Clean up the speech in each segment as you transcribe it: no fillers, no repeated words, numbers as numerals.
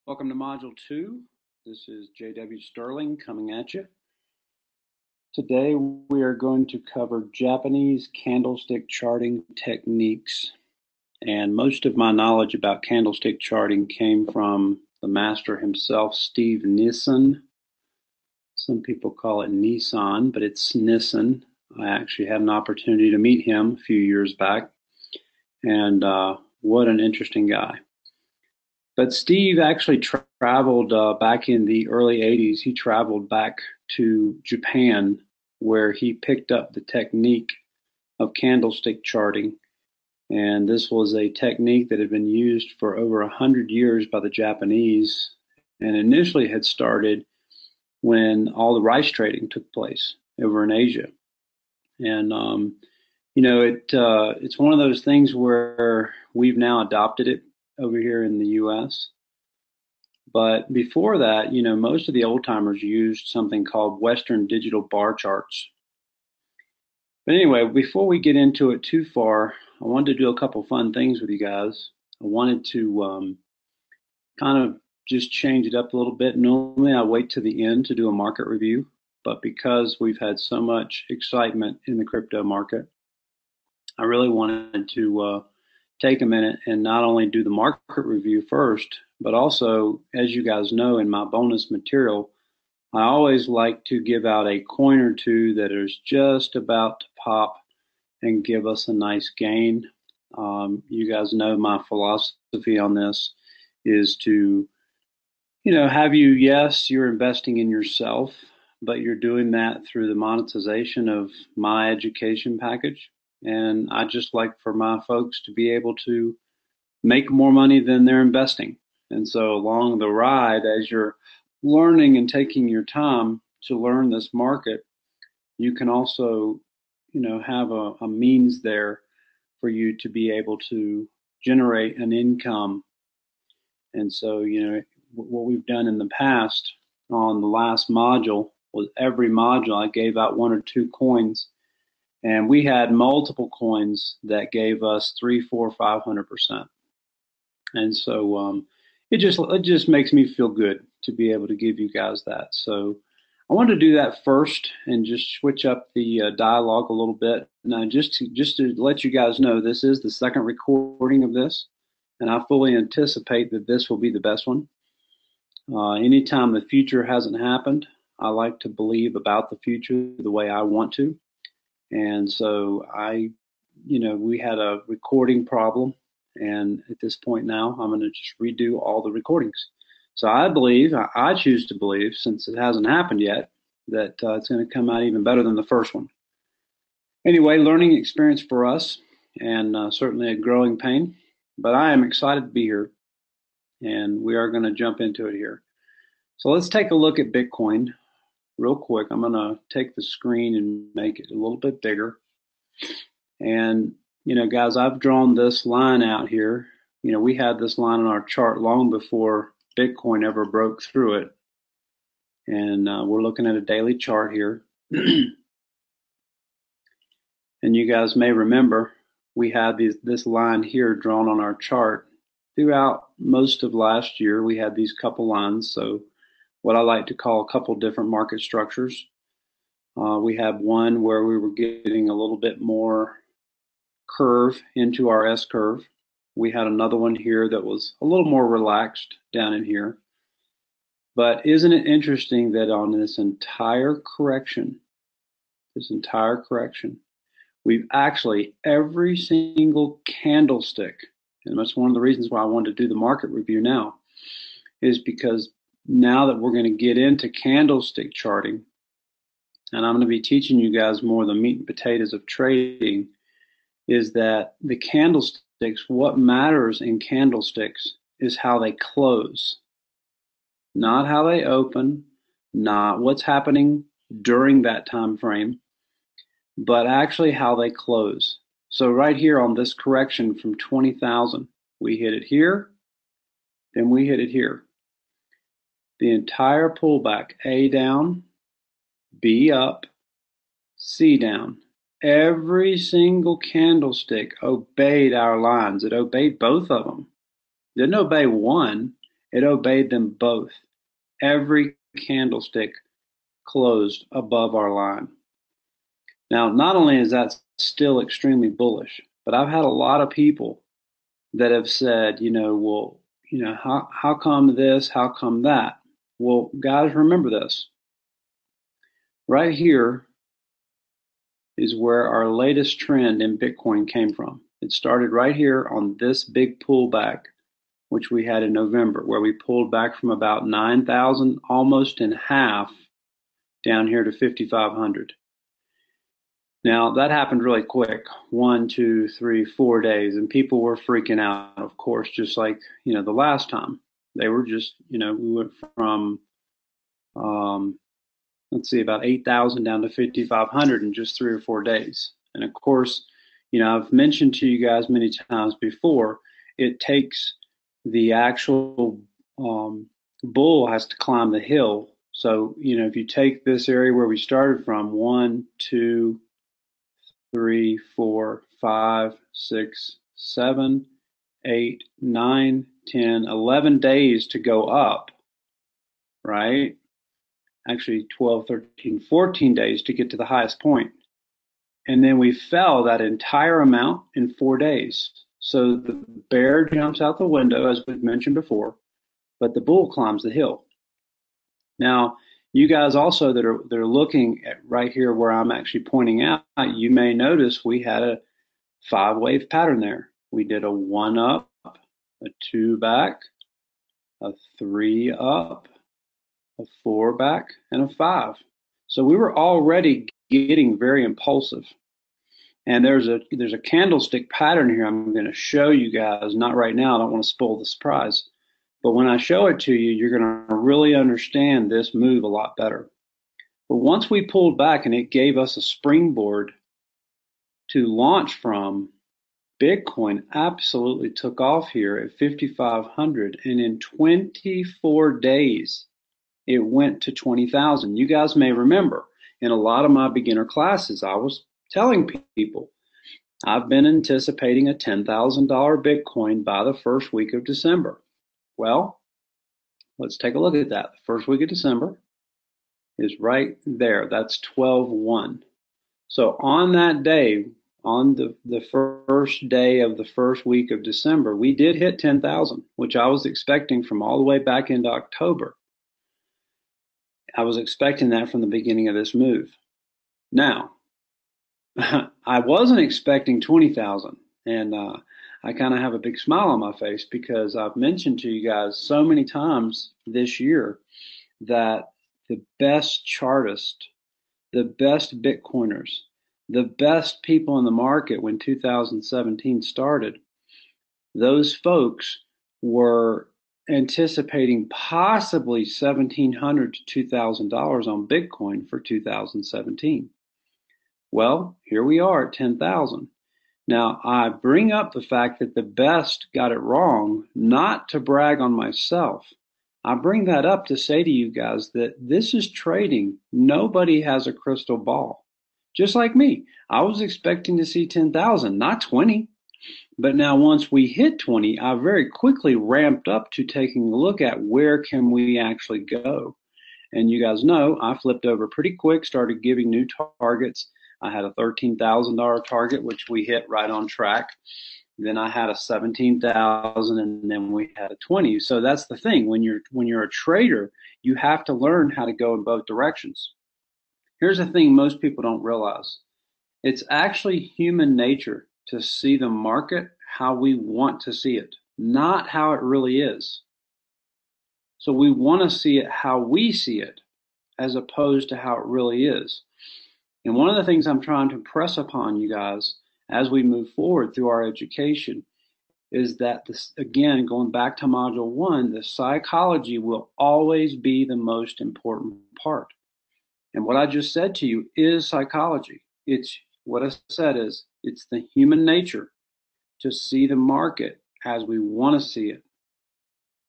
Welcome to Module 2. This is J.W. Sterling coming at you. Today we are going to cover Japanese candlestick charting techniques. And most of my knowledge about candlestick charting came from the master himself, Steve Nissen. Some people call it Nissan, but it's Nissen. I actually had an opportunity to meet him a few years back. And what an interesting guy. But Steve actually traveled back in the early 80s. He traveled back to Japan where he picked up the technique of candlestick charting. And this was a technique that had been used for over 100 years by the Japanese and initially had started when all the rice trading took place over in Asia. And, it's one of those things where we've now adopted it over here in the U.S. But before that, most of the old timers used something called Western digital bar charts. But anyway, before we get into it too far, I wanted to do a couple fun things with you guys. I wanted to kind of just change it up a little bit. Normally I wait to the end to do a market review, but because we've had so much excitement in the crypto market, I really wanted to take a minute and not only do the market review first, but also, as you guys know, in my bonus material, I always like to give out a coin or two that is just about to pop and give us a nice gain. You guys know my philosophy on this is to, have you, yes, you're investing in yourself, but you're doing that through the monetization of my education package. And I just like for my folks to be able to make more money than they're investing. And so along the ride, as you're learning and taking your time to learn this market, you can also, have a means there for you to be able to generate an income. And so, what we've done in the past on the last module was every module I gave out one or two coins. And we had multiple coins that gave us 3, 4, 500%. And so it just makes me feel good to be able to give you guys that. So I wanted to do that first and just switch up the dialogue a little bit. Now, just to let you guys know, this is the second recording of this, and I fully anticipate that this will be the best one. Anytime the future hasn't happened, I like to believe about the future the way I want to. And so we had a recording problem, and at this point now, I'm going to just redo all the recordings. So I choose to believe, since it hasn't happened yet, that it's going to come out even better than the first one. Anyway, learning experience for us, and certainly a growing pain, but I am excited to be here, and we are going to jump into it here. So let's take a look at Bitcoin. Real quick, I'm going to take the screen and make it a little bit bigger. And, guys, I've drawn this line out here. We had this line on our chart long before Bitcoin ever broke through it. And we're looking at a daily chart here. And you guys may remember we had this line here drawn on our chart throughout most of last year. We had these couple lines. So what I like to call a couple different market structures. We had one where we were getting a little bit more curve into our S curve. We had another one here that was a little more relaxed down in here. But isn't it interesting that on this entire correction, we've actually, every single candlestick, and that's one of the reasons why I wanted to do the market review now, is because now that we're going to get into candlestick charting, and I'm going to be teaching you guys more of the meat and potatoes of trading, is that the candlesticks, what matters in candlesticks is how they close, not how they open, not what's happening during that time frame, but actually how they close. So right here on this correction from 20,000, we hit it here, then we hit it here. The entire pullback, A down, B up, C down. Every single candlestick obeyed our lines. It obeyed both of them. It didn't obey one. It obeyed them both. Every candlestick closed above our line. Now, not only is that still extremely bullish, but I've had a lot of people that have said, well, how come this? How come that? Well, guys, remember this. Right here is where our latest trend in Bitcoin came from. It started right here on this big pullback, which we had in November, where we pulled back from about 9,000, almost in half, down here to 5,500. Now, that happened really quick, 1, 2, 3, 4 days, and people were freaking out, of course, just like, the last time. They were just, we went from, about 8,000 down to 5,500 in just 3 or 4 days. And of course, I've mentioned to you guys many times before, it takes the actual bull has to climb the hill. So, if you take this area where we started from, 1, 2, 3, 4, 5, 6, 7, 8, 9, 10, 11 days to go up, right? Actually 12, 13, 14 days to get to the highest point. And then we fell that entire amount in 4 days. So the bear jumps out the window, as we've mentioned before, but the bull climbs the hill. Now, you guys also that are looking at right here where I'm actually pointing out, you may notice we had a 5-wave pattern there. We did a 1 up, a 2 back, a 3 up, a 4 back, and a 5. So we were already getting very impulsive. And there's a candlestick pattern here I'm going to show you guys, not right now, I don't want to spoil the surprise. But when I show it to you, you're going to really understand this move a lot better. But once we pulled back and it gave us a springboard to launch from, Bitcoin absolutely took off here at 5,500. And in 24 days, it went to 20,000. You guys may remember in a lot of my beginner classes, I was telling people, I've been anticipating a $10,000 Bitcoin by the first week of December. Well, let's take a look at that. The first week of December is right there. That's 12/1. So on that day, on the first day of the first week of December, we did hit 10,000, which I was expecting from all the way back into October. I was expecting that from the beginning of this move. Now, I wasn't expecting 20,000, and I kind of have a big smile on my face because I've mentioned to you guys so many times this year that the best chartists, the best Bitcoiners, the best people in the market when 2017 started, those folks were anticipating possibly $1,700 to $2,000 on Bitcoin for 2017. Well, here we are at 10,000. Now, I bring up the fact that the best got it wrong, not to brag on myself. I bring that up to say to you guys that this is trading. Nobody has a crystal ball. Just like me, I was expecting to see 10,000, not 20. But now once we hit 20, I very quickly ramped up to taking a look at where can we actually go. And you guys know I flipped over pretty quick, started giving new targets. I had a $13,000 target, which we hit right on track. Then I had a 17,000, and then we had a 20. So that's the thing. When you're a trader, you have to learn how to go in both directions. Here's the thing most people don't realize. It's actually human nature to see the market how we want to see it, not how it really is. So we want to see it how we see it, as opposed to how it really is. And one of the things I'm trying to impress upon you guys as we move forward through our education is that this, again, going back to module 1, the psychology will always be the most important part. And what I just said to you is psychology. It's what I said is it's the human nature to see the market as we want to see it,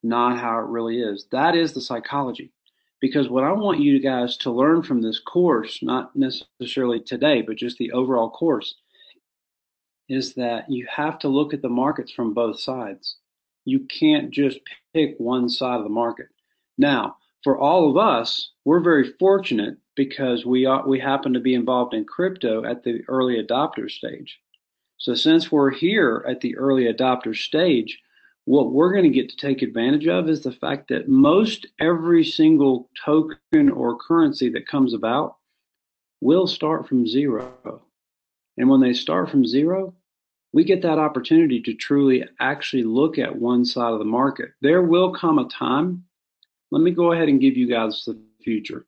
not how it really is. That is the psychology. Because what I want you guys to learn from this course, not necessarily today, but just the overall course, is that you have to look at the markets from both sides. You can't just pick one side of the market. Now, for all of us, we're very fortunate because we happen to be involved in crypto at the early adopter stage. So since we're here at the early adopter stage, what we're going to get to take advantage of is the fact that most every single token or currency that comes about will start from zero. And when they start from zero, we get that opportunity to truly actually look at one side of the market. There will come a time. Let me go ahead and give you guys the future.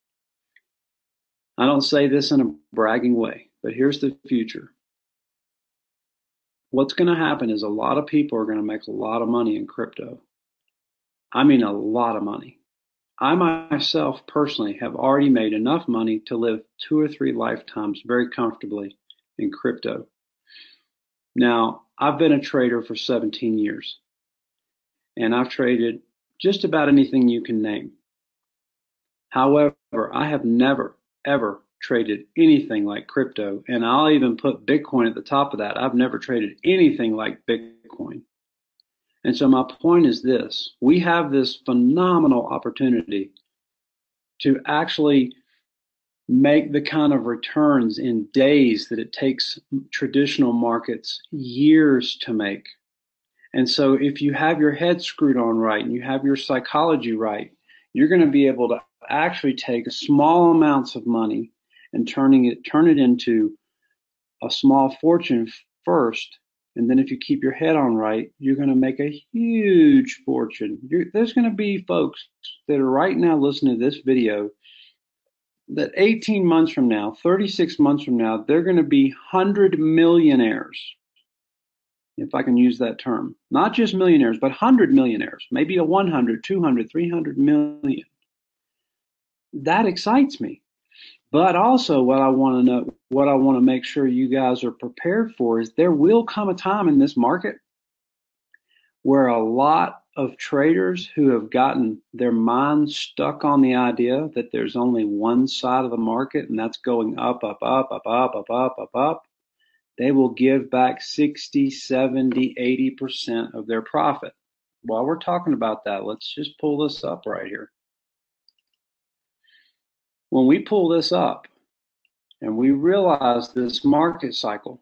I don't say this in a bragging way, but here's the future. What's going to happen is a lot of people are going to make a lot of money in crypto. I mean, a lot of money. I myself personally have already made enough money to live 2 or 3 lifetimes very comfortably in crypto. Now, I've been a trader for 17 years, and I've traded just about anything you can name. However, I have never, ever traded anything like crypto, and I'll even put Bitcoin at the top of that. I've never traded anything like Bitcoin. And so my point is this: we have this phenomenal opportunity to actually make the kind of returns in days that it takes traditional markets years to make. And so if you have your head screwed on right and you have your psychology right, you're going to be able to actually take small amounts of money and turn it into a small fortune first. And then if you keep your head on right, you're going to make a huge fortune. There's going to be folks that are right now listening to this video that 18 months from now, 36 months from now, they're going to be 100 millionaires. If I can use that term, not just millionaires, but 100 millionaires, maybe a 100, 200, 300 million. That excites me. But also what I want to make sure you guys are prepared for is there will come a time in this market where a lot of traders who have gotten their minds stuck on the idea that there's only one side of the market and that's going up, up, up, up, up, up, up, up, up, they will give back 60, 70, 80% of their profit. While we're talking about that, let's just pull this up right here. When we pull this up and we realize this market cycle,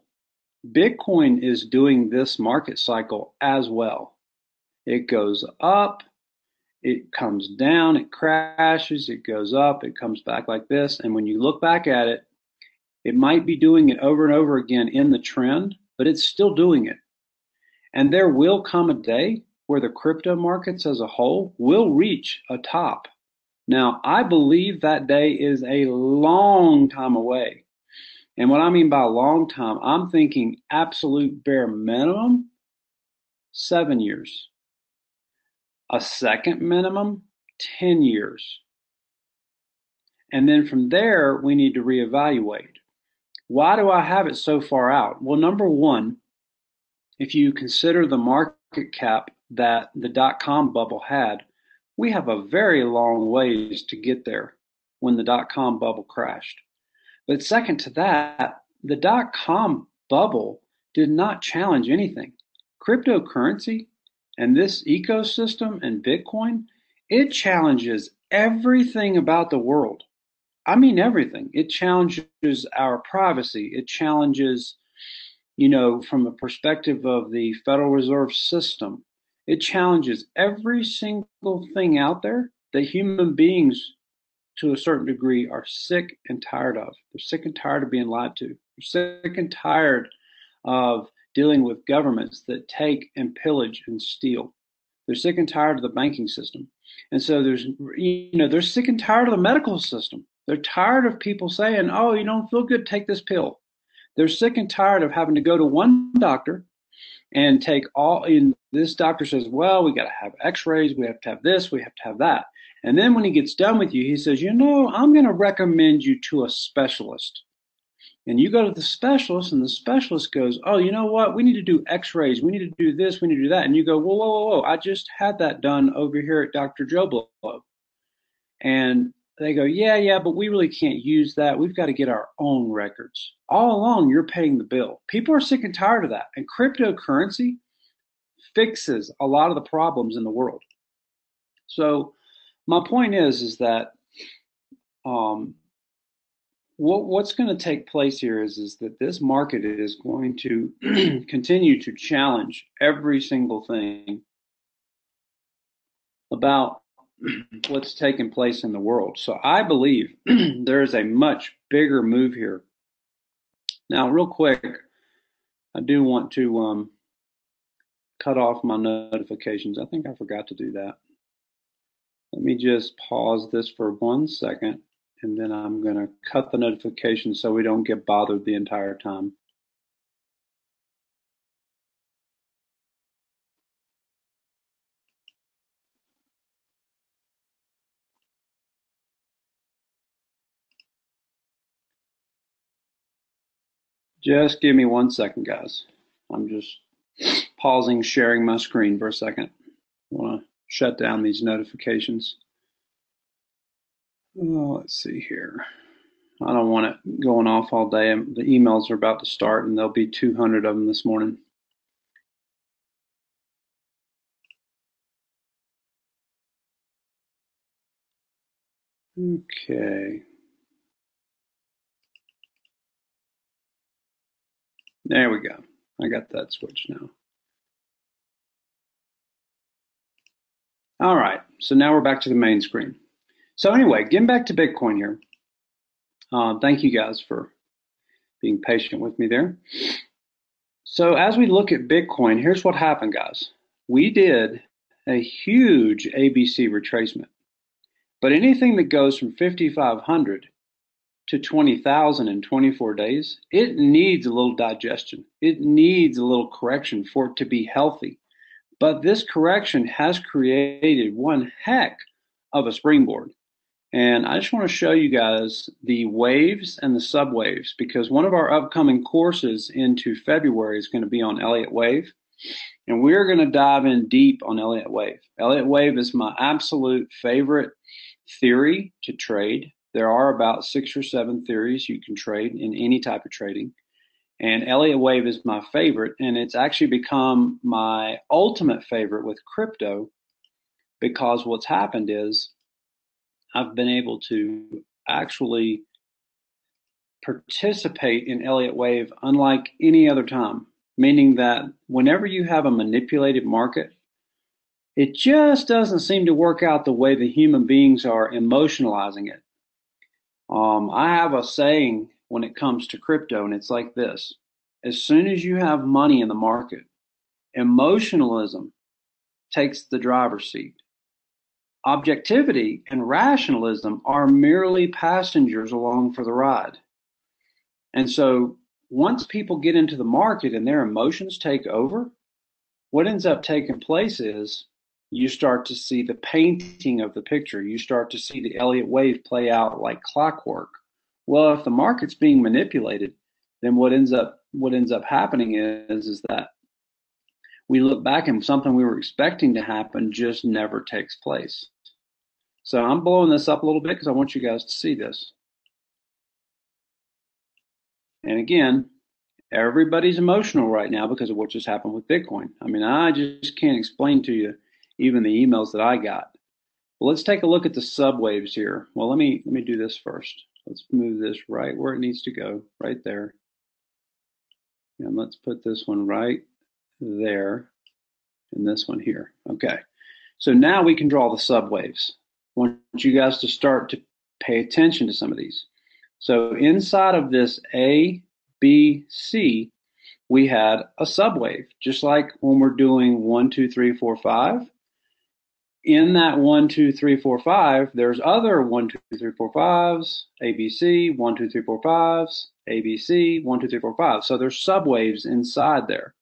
Bitcoin is doing this market cycle as well. It goes up, it comes down, it crashes, it goes up, it comes back like this. And when you look back at it, it might be doing it over and over again in the trend, but it's still doing it. And there will come a day where the crypto markets as a whole will reach a top. Now, I believe that day is a long time away. And what I mean by a long time, I'm thinking absolute bare minimum, 7 years. A second minimum, 10 years. And then from there, we need to reevaluate. Why do I have it so far out? Well, number one, if you consider the market cap that the dot-com bubble had, we have a very long ways to get there when the dot-com bubble crashed. But second to that, the dot-com bubble did not challenge anything. Cryptocurrency and this ecosystem and Bitcoin, it challenges everything about the world. I mean everything. It challenges our privacy. It challenges, from the perspective of the Federal Reserve System, it challenges every single thing out there that human beings, to a certain degree, are sick and tired of. They're sick and tired of being lied to. They're sick and tired of dealing with governments that take and pillage and steal. They're sick and tired of the banking system. And so they're sick and tired of the medical system. They're tired of people saying, oh, you don't feel good, take this pill. They're sick and tired of having to go to one doctor and this doctor says, well, we got to have x-rays, we have to have this, we have to have that. And then when he gets done with you, he says, I'm going to recommend you to a specialist. And you go to the specialist and the specialist goes, oh, you know what? We need to do x-rays. We need to do this. We need to do that. And you go, whoa, whoa, whoa. I just had that done over here at Dr. Joe Blow. And they go, yeah, but we really can't use that. We've got to get our own records. All along, you're paying the bill. People are sick and tired of that. And cryptocurrency fixes a lot of the problems in the world. So my point is that um, what's going to take place here is that this market is going to continue to challenge every single thing about what's taking place in the world. So I believe there is a much bigger move here. Now, real quick, I do want to cut off my notifications. I think I forgot to do that. Let me just pause this for 1 second, and then I'm going to cut the notifications so we don't get bothered the entire time. Just give me 1 second, guys. I'm just pausing sharing my screen for a second. I want to shut down these notifications. Oh, let's see here. I don't want it going off all day. The emails are about to start, and there'll be 200 of them this morning. Okay. There we go. I got that switched now. All right. So now we're back to the main screen. So anyway, getting back to Bitcoin here. Thank you guys for being patient with me there. So as we look at Bitcoin, here's what happened, guys. We did a huge ABC retracement. But anything that goes from 5,500 to 20,000 in 24 days, it needs a little digestion. It needs a little correction for it to be healthy. But this correction has created one heck of a springboard. And I just want to show you guys the waves and the subwaves, because one of our upcoming courses into February is going to be on Elliott Wave. And we're going to dive in deep on Elliott Wave. Elliott Wave is my absolute favorite theory to trade. There are about 6 or 7 theories you can trade in any type of trading. And Elliott Wave is my favorite, and it's actually become my ultimate favorite with crypto, because what's happened is I've been able to actually participate in Elliott Wave unlike any other time, meaning that whenever you have a manipulated market, it just doesn't seem to work out the way the human beings are emotionalizing it. I have a saying when it comes to crypto, and it's like this. As soon as you have money in the market, emotionalism takes the driver's seat. Objectivity and rationalism are merely passengers along for the ride. And so once people get into the market and their emotions take over, what ends up taking place is you start to see the painting of the picture. You start to see the Elliott Wave play out like clockwork. Well, if the market's being manipulated, then what ends up happening is that we look back and something we were expecting to happen just never takes place. So I'm blowing this up a little bit because I want you guys to see this. And again, everybody's emotional right now because of what just happened with Bitcoin. I mean, I just can't explain to you even the emails that I got. Well, let's take a look at the subwaves here. Well, let me do this first. Let's move this right where it needs to go, right there. And let's put this one right there and this one here. Okay. So now we can draw the subwaves. I want you guys to start to pay attention to some of these. So inside of this A, B, C, we had a subwave, just like when we're doing 1, 2, 3, 4, 5. In that 1, 2, 3, 4, 5, there's other 1, 2, 3, 4, 5s, ABC, 1, 2, 3, 4, 5s, ABC, 1, 2, 3, 4, 5. So there's subwaves inside there.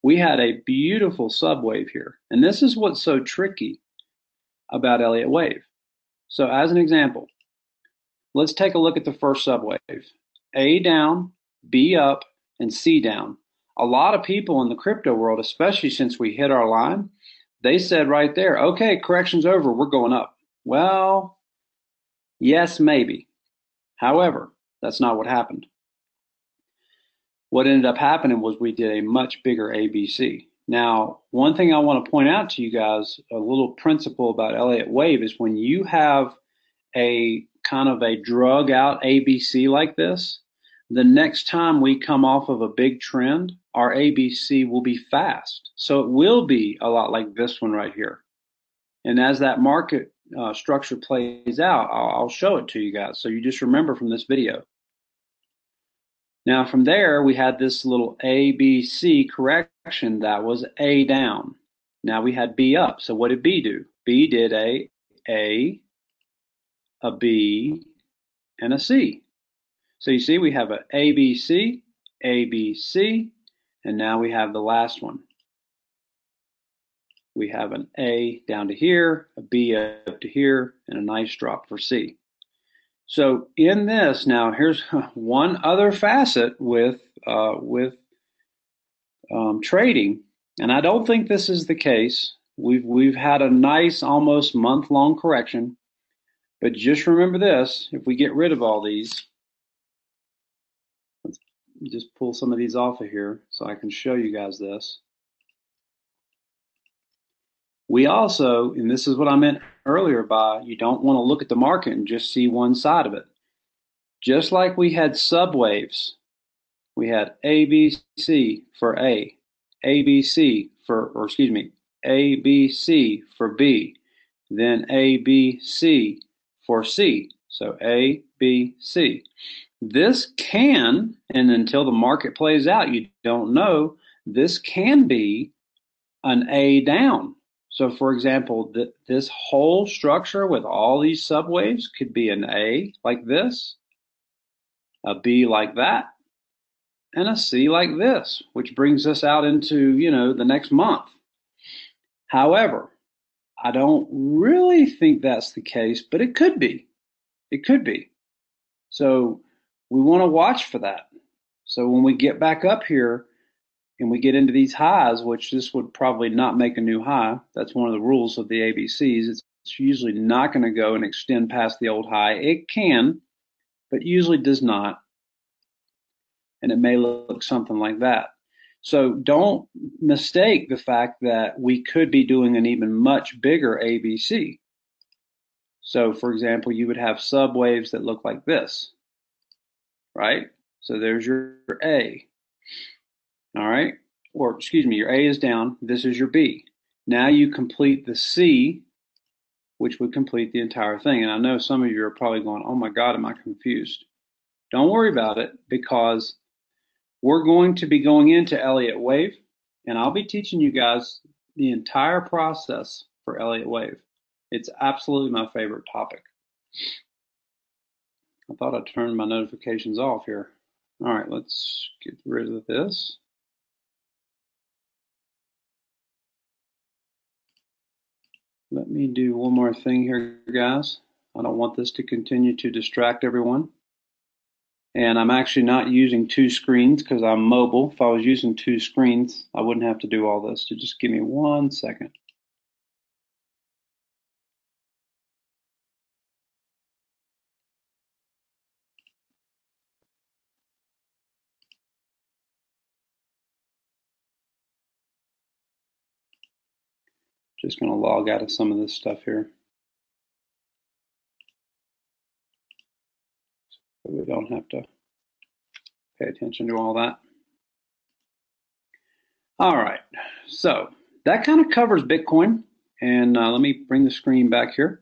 We had a beautiful subwave here. And this is what's so tricky about Elliott Wave. So as an example, let's take a look at the first subwave. A down, B up, and C down. A lot of people in the crypto world, especially since we hit our line, they said right there, okay, correction's over, we're going up. Well, yes, maybe. However, that's not what happened. What ended up happening was we did a much bigger ABC. Now, one thing I want to point out to you guys, a little principle about Elliott wave is when you have a kind of a drug out ABC like this, the next time we come off of a big trend, our ABC will be fast. So it will be a lot like this one right here. And as that market structure plays out, I'll show it to you guys. So you just remember from this video. Now from there, we had this little ABC correction that was A down. Now we had B up. So what did B do? B did a B, and a C. So you see we have an ABC, ABC, and now we have the last one. We have an A down to here, a B up to here, and a nice drop for C. So in this, now here's one other facet with trading, and I don't think this is the case. We've had a nice almost month-long correction, but just remember this: if we get rid of all these, let's just pull some of these off of here so I can show you guys this. We also, and this is what I meant earlier by you don't want to look at the market and just see one side of it. Just like we had subwaves, we had ABC for A, ABC for, or excuse me, ABC for B, then ABC for C. So A, B, C. This can, and until the market plays out, you don't know, this can be an A down. So for example, this whole structure with all these subwaves could be an A like this, a B like that, and a C like this, which brings us out into, the next month. However, I don't really think that's the case, but it could be. It could be. So we want to watch for that. So when we get back up here and we get into these highs, which this would probably not make a new high, that's one of the rules of the ABCs. It's usually not going to go and extend past the old high. It can, but usually does not. And it may look something like that. So don't mistake the fact that we could be doing an even much bigger ABC. So for example, you would have subwaves that look like this, right? So there's your A. All right, or excuse me, your A is down, this is your B. Now you complete the C, which would complete the entire thing. And I know some of you are probably going, oh my God, am I confused? Don't worry about it, because we're going to be going into Elliott wave, and I'll be teaching you guys the entire process for Elliott wave. It's absolutely my favorite topic. I thought I turned my notifications off here. All right, let's get rid of this. Let me do one more thing here, guys. I don't want this to continue to distract everyone. And I'm actually not using two screens because I'm mobile. If I was using two screens, I wouldn't have to do all this. So just give me 1 second. Just going to log out of some of this stuff here, so we don't have to pay attention to all that. All right, so that kind of covers Bitcoin. And let me bring the screen back here.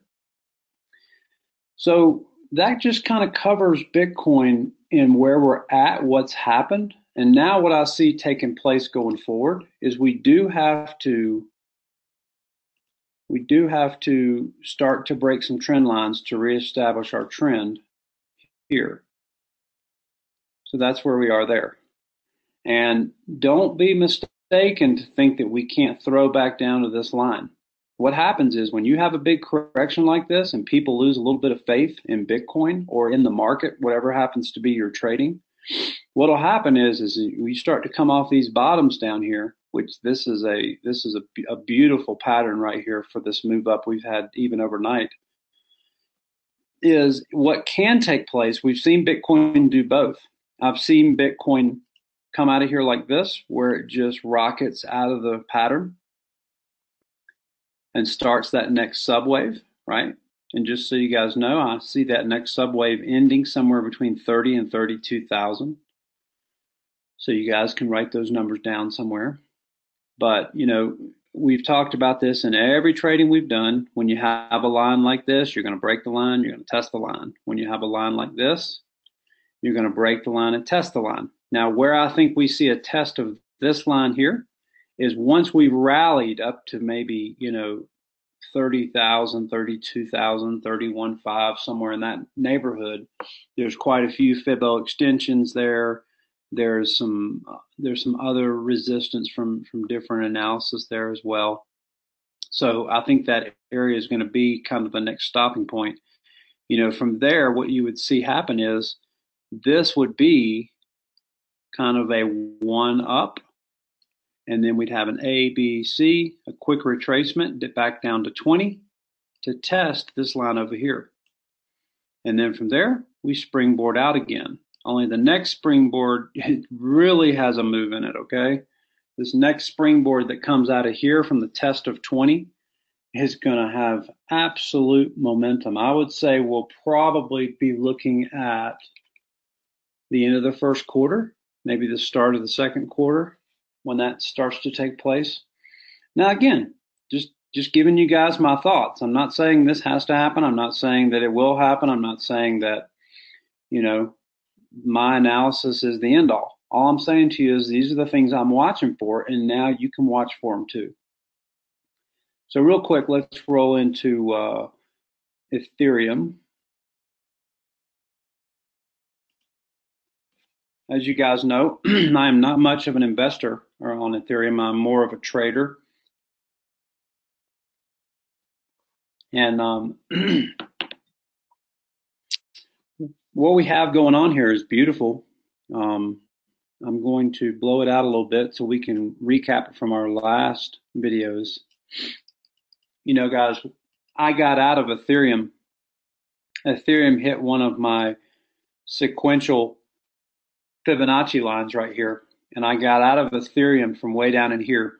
So that just kind of covers Bitcoin and where we're at, what's happened. And now what I see taking place going forward is we do have to start to break some trend lines to reestablish our trend here. So that's where we are there. And don't be mistaken to think that we can't throw back down to this line. What happens is when you have a big correction like this and people lose a little bit of faith in Bitcoin or in the market, whatever happens to be your trading, what'll happen is we start to come off these bottoms down here, which this is a beautiful pattern right here for this move up we've had even overnight. Is what can take place. We've seen Bitcoin do both. I've seen Bitcoin come out of here like this, where it just rockets out of the pattern and starts that next subwave, right? And just so you guys know, I see that next subwave ending somewhere between 30 and 32,000. So you guys can write those numbers down somewhere. But, we've talked about this in every trading we've done. When you have a line like this, you're going to break the line, you're going to test the line. When you have a line like this, you're going to break the line and test the line. Now, where I think we see a test of this line here is once we've rallied up to maybe, 30,000, 32,000, 31.5, somewhere in that neighborhood. There's quite a few Fibbo extensions there. There's some other resistance from different analysis there as well. So I think that area is going to be kind of the next stopping point. From there, what you would see happen is this would be kind of a one up, and then we'd have an A, B, C, a quick retracement, dip back down to 20 to test this line over here. And then from there, we springboard out again. Only the next springboard, it really has a move in it, okay? This next springboard that comes out of here from the test of 20 is going to have absolute momentum. I would say we'll probably be looking at the end of the first quarter, maybe the start of the second quarter when that starts to take place. Now, again, just giving you guys my thoughts. I'm not saying this has to happen. I'm not saying that it will happen. I'm not saying that, my analysis is the end all. All I'm saying to you is these are the things I'm watching for, and now you can watch for them too. So real quick, let's roll into Ethereum. As you guys know, I am not much of an investor on Ethereum. I'm more of a trader. And what we have going on here is beautiful. I'm going to blow it out a little bit so we can recap it from our last videos. Guys, I got out of Ethereum. Ethereum hit one of my sequential Fibonacci lines right here. And I got out of Ethereum from way down in here.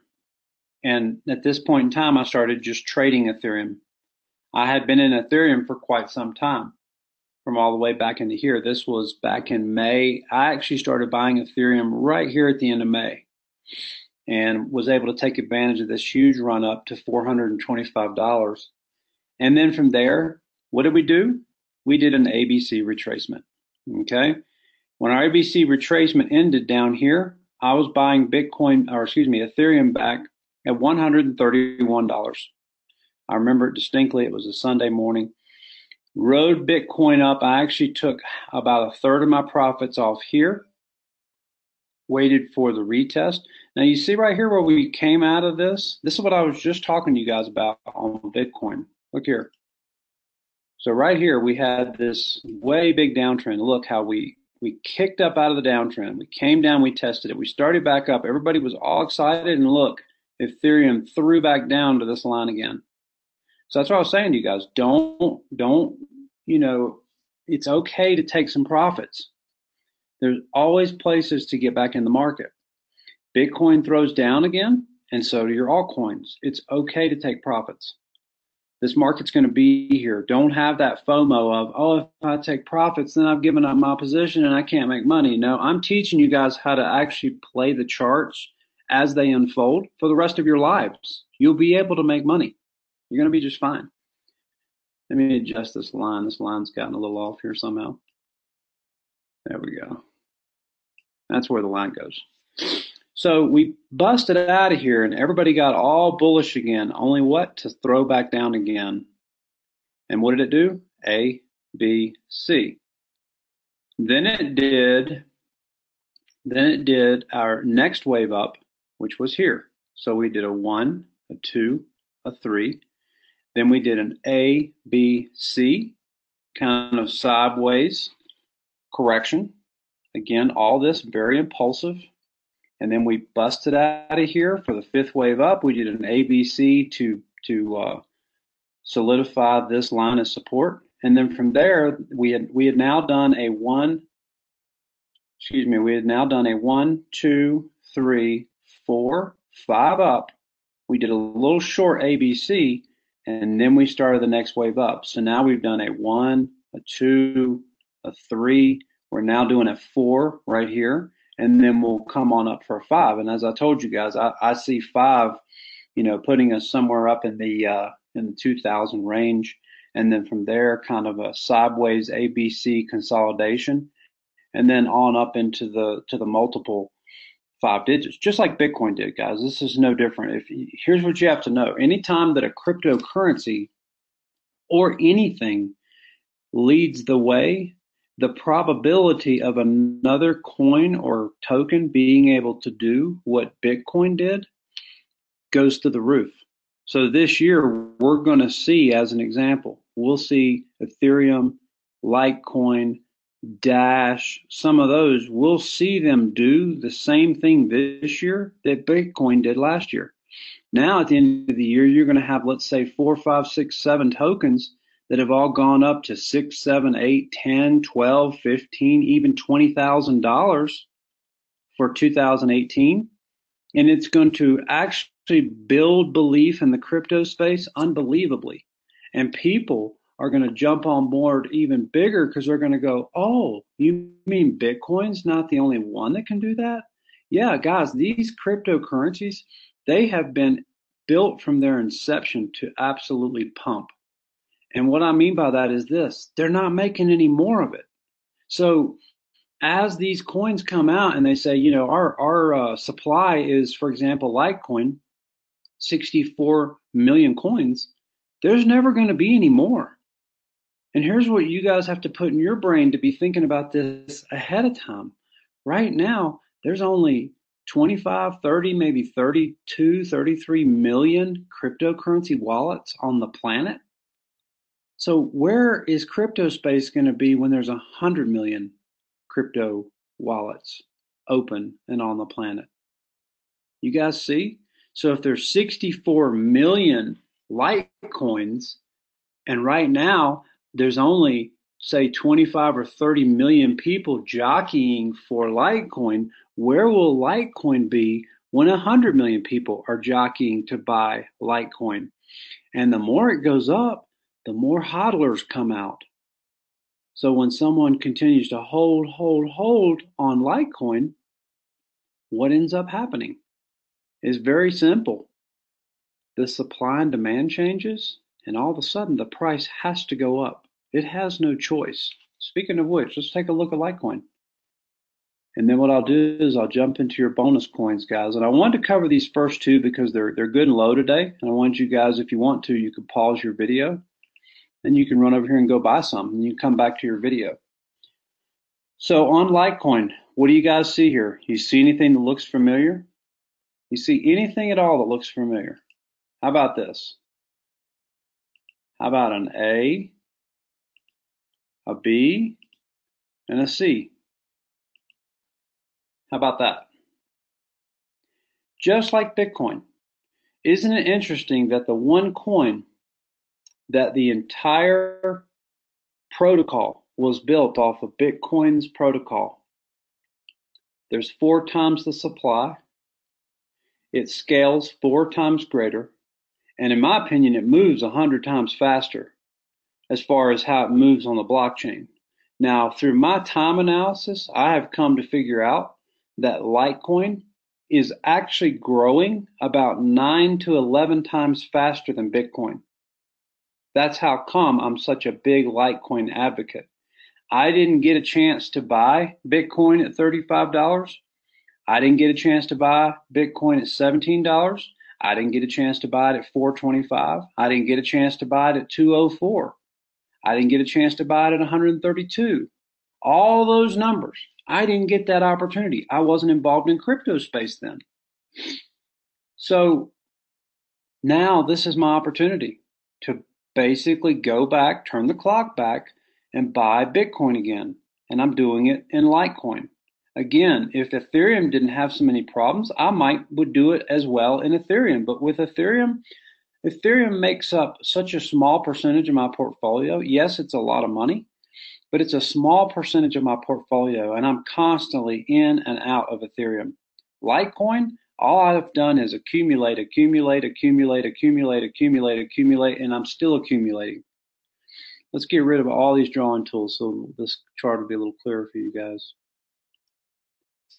And at this point in time, I started just trading Ethereum. I had been in Ethereum for quite some time, from all the way back into here. This was back in May. I actually started buying Ethereum right here at the end of May and was able to take advantage of this huge run up to $425. And then from there, what did we do? We did an ABC retracement. Okay. When our ABC retracement ended down here, I was buying Ethereum back at $131. I remember it distinctly. It was a Sunday morning. Rode Bitcoin up. I actually took about a third of my profits off here, waited for the retest. Now you see right here where we came out of this. This is what I was just talking to you guys about on Bitcoin. Look here. So right here we had this way big downtrend. Look how we kicked up out of the downtrend. We came down, we tested it. We started back up. Everybody was all excited, and look, Ethereum threw back down to this line again. So that's what I was saying to you guys. Don't, it's okay to take some profits. There's always places to get back in the market. Bitcoin throws down again, and so do your altcoins. It's okay to take profits. This market's going to be here. Don't have that FOMO of, if I take profits, then I've given up my position and I can't make money. No, I'm teaching you guys how to actually play the charts as they unfold for the rest of your lives. You'll be able to make money. You're going to be just fine. Let me adjust this line. This line's gotten a little off here somehow. There we go. That's where the line goes. So we busted out of here and everybody got all bullish again, only what? To throw back down again. And what did it do? A, B, C. Then it did our next wave up, which was here. So we did a 1, a 2, a 3. Then we did an A, B, C, kind of sideways correction. Again, all this very impulsive. And then we busted out of here for the fifth wave up. We did an ABC to solidify this line of support. And then from there, we had now done a 1, we had now done a 1, 2, 3, 4, 5 up. We did a little short ABC, and then we started the next wave up. So now we've done a 1, a 2, a 3. We're now doing a 4 right here, and then we'll come on up for a 5. And as I told you guys, I see 5, putting us somewhere up in the 2000 range, and then from there, kind of a sideways ABC consolidation, and then on up into the multiple 5 digits, just like Bitcoin did, guys. This is no different. Here's what you have to know: anytime that a cryptocurrency or anything leads the way, the probability of another coin or token being able to do what Bitcoin did goes to the roof. So this year, we're going to see, as an example, we'll see Ethereum, Litecoin, Dash, some of those, we'll see them do the same thing this year that Bitcoin did last year. Now, at the end of the year, you're going to have, let's say, 4, 5, 6, 7 tokens that have all gone up to $6, $7, $8, $10, $12, $15, even $20,000 for 2018. And it's going to actually build belief in the crypto space unbelievably. And people are going to jump on board even bigger because they're going to go, oh, you mean Bitcoin's not the only one that can do that? Yeah, guys, these cryptocurrencies, they have been built from their inception to absolutely pump. And what I mean by that is this: they're not making any more of it. So as these coins come out and they say, our supply is, for example, Litecoin, 64 million coins, there's never going to be any more. And here's what you guys have to put in your brain to be thinking about this ahead of time. Right now, there's only 25, 30, maybe 32, 33 million cryptocurrency wallets on the planet. So where is crypto space going to be when there's 100 million crypto wallets open and on the planet? You guys see? So if there's 64 million Litecoins, and right now there's only, say, 25 or 30 million people jockeying for Litecoin, where will Litecoin be when 100 million people are jockeying to buy Litecoin? And the more it goes up, the more hodlers come out. So when someone continues to hold on Litecoin, what ends up happening is very simple. The supply and demand changes, and all of a sudden the price has to go up. It has no choice. Speaking of which, let's take a look at Litecoin. And then what I'll do is I'll jump into your bonus coins, guys. And I wanted to cover these first two because they're good and low today. And I want you guys, if you want to, you can pause your video. Then you can run over here and go buy some, and you can come back to your video. So on Litecoin, what do you guys see here? You see anything that looks familiar? You see anything at all that looks familiar? How about this? How about an A, a B, and a C? How about that? Just like Bitcoin. Isn't it interesting that the one coin that the entire protocol was built off of Bitcoin's protocol? There's 4 times the supply. It scales 4 times greater. And in my opinion, it moves 100 times faster as far as how it moves on the blockchain. Now, through my time analysis, I have come to figure out that Litecoin is actually growing about 9 to 11 times faster than Bitcoin. That's how come I'm such a big Litecoin advocate. I didn't get a chance to buy Bitcoin at $35. I didn't get a chance to buy Bitcoin at $17. I didn't get a chance to buy it at $425. I didn't get a chance to buy it at $204. I didn't get a chance to buy it at $132. All those numbers, I didn't get that opportunity. I wasn't involved in crypto space then. So now this is my opportunity to basically go back, turn the clock back, and buy Bitcoin again. And I'm doing it in Litecoin. Again, if Ethereum didn't have so many problems, I would do it as well in Ethereum. But with Ethereum makes up such a small percentage of my portfolio. Yes, it's a lot of money, but it's a small percentage of my portfolio, and I'm constantly in and out of Ethereum. Litecoin, all I've done is accumulate, and I'm still accumulating. Let's get rid of all these drawing tools so this chart will be a little clearer for you guys.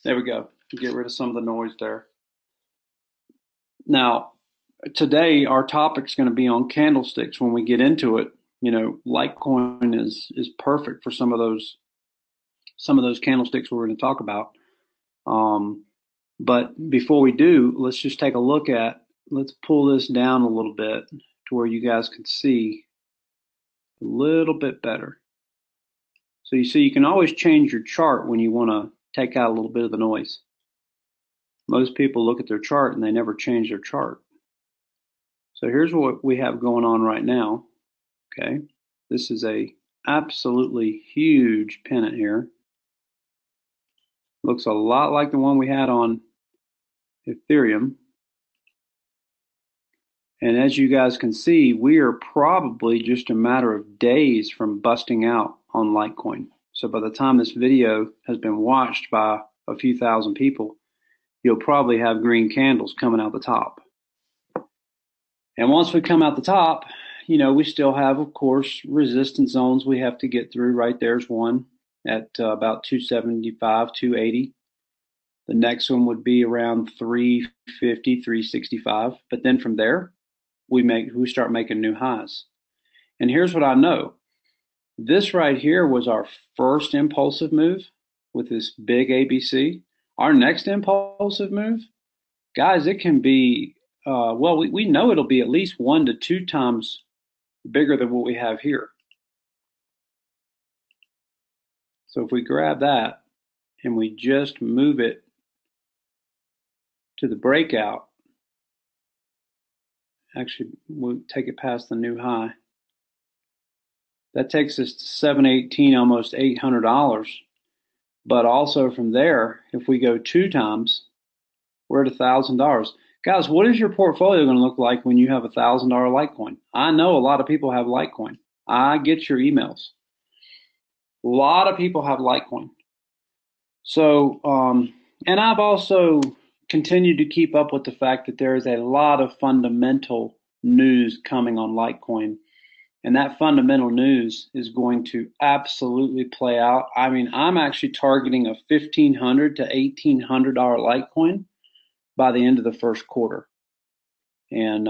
There we go. Get rid of some of the noise there. Now, today our topic is going to be on candlesticks when we get into it. You know, Litecoin is perfect for some of those candlesticks we're going to talk about. But before we do, let's just take a look at, let's pull this down a little bit to where you guys can see a little bit better. So you see, you can always change your chart when you want to take out a little bit of the noise. Most people look at their chart and they never change their chart. So here's what we have going on right now. Okay, this is a absolutely huge pennant here. Looks a lot like the one we had on Ethereum. And as you guys can see, we are probably just a matter of days from busting out on Litecoin. So by the time this video has been watched by a few thousand people, you'll probably have green candles coming out the top. And once we come out the top, you know, we still have, of course, resistance zones we have to get through. Right there's one at about 275, 280. The next one would be around 350, 365. But then from there, we start making new highs. And here's what I know. This right here was our first impulsive move with this big ABC. Our next impulsive move, guys, it can be, we know it'll be at least 1 to 2 times bigger than what we have here. So if we grab that and we just move it to the breakout, actually we'll take it past the new high. That takes us to $718, almost $800. But also from there, if we go 2 times, we're at $1,000. Guys, what is your portfolio going to look like when you have $1,000 Litecoin? I know a lot of people have Litecoin. I get your emails. A lot of people have Litecoin. So, and I've also continued to keep up with the fact that there is a lot of fundamental news coming on Litecoin. And that fundamental news is going to absolutely play out. I mean, I'm actually targeting a $1,500 to $1,800 Litecoin by the end of the first quarter. And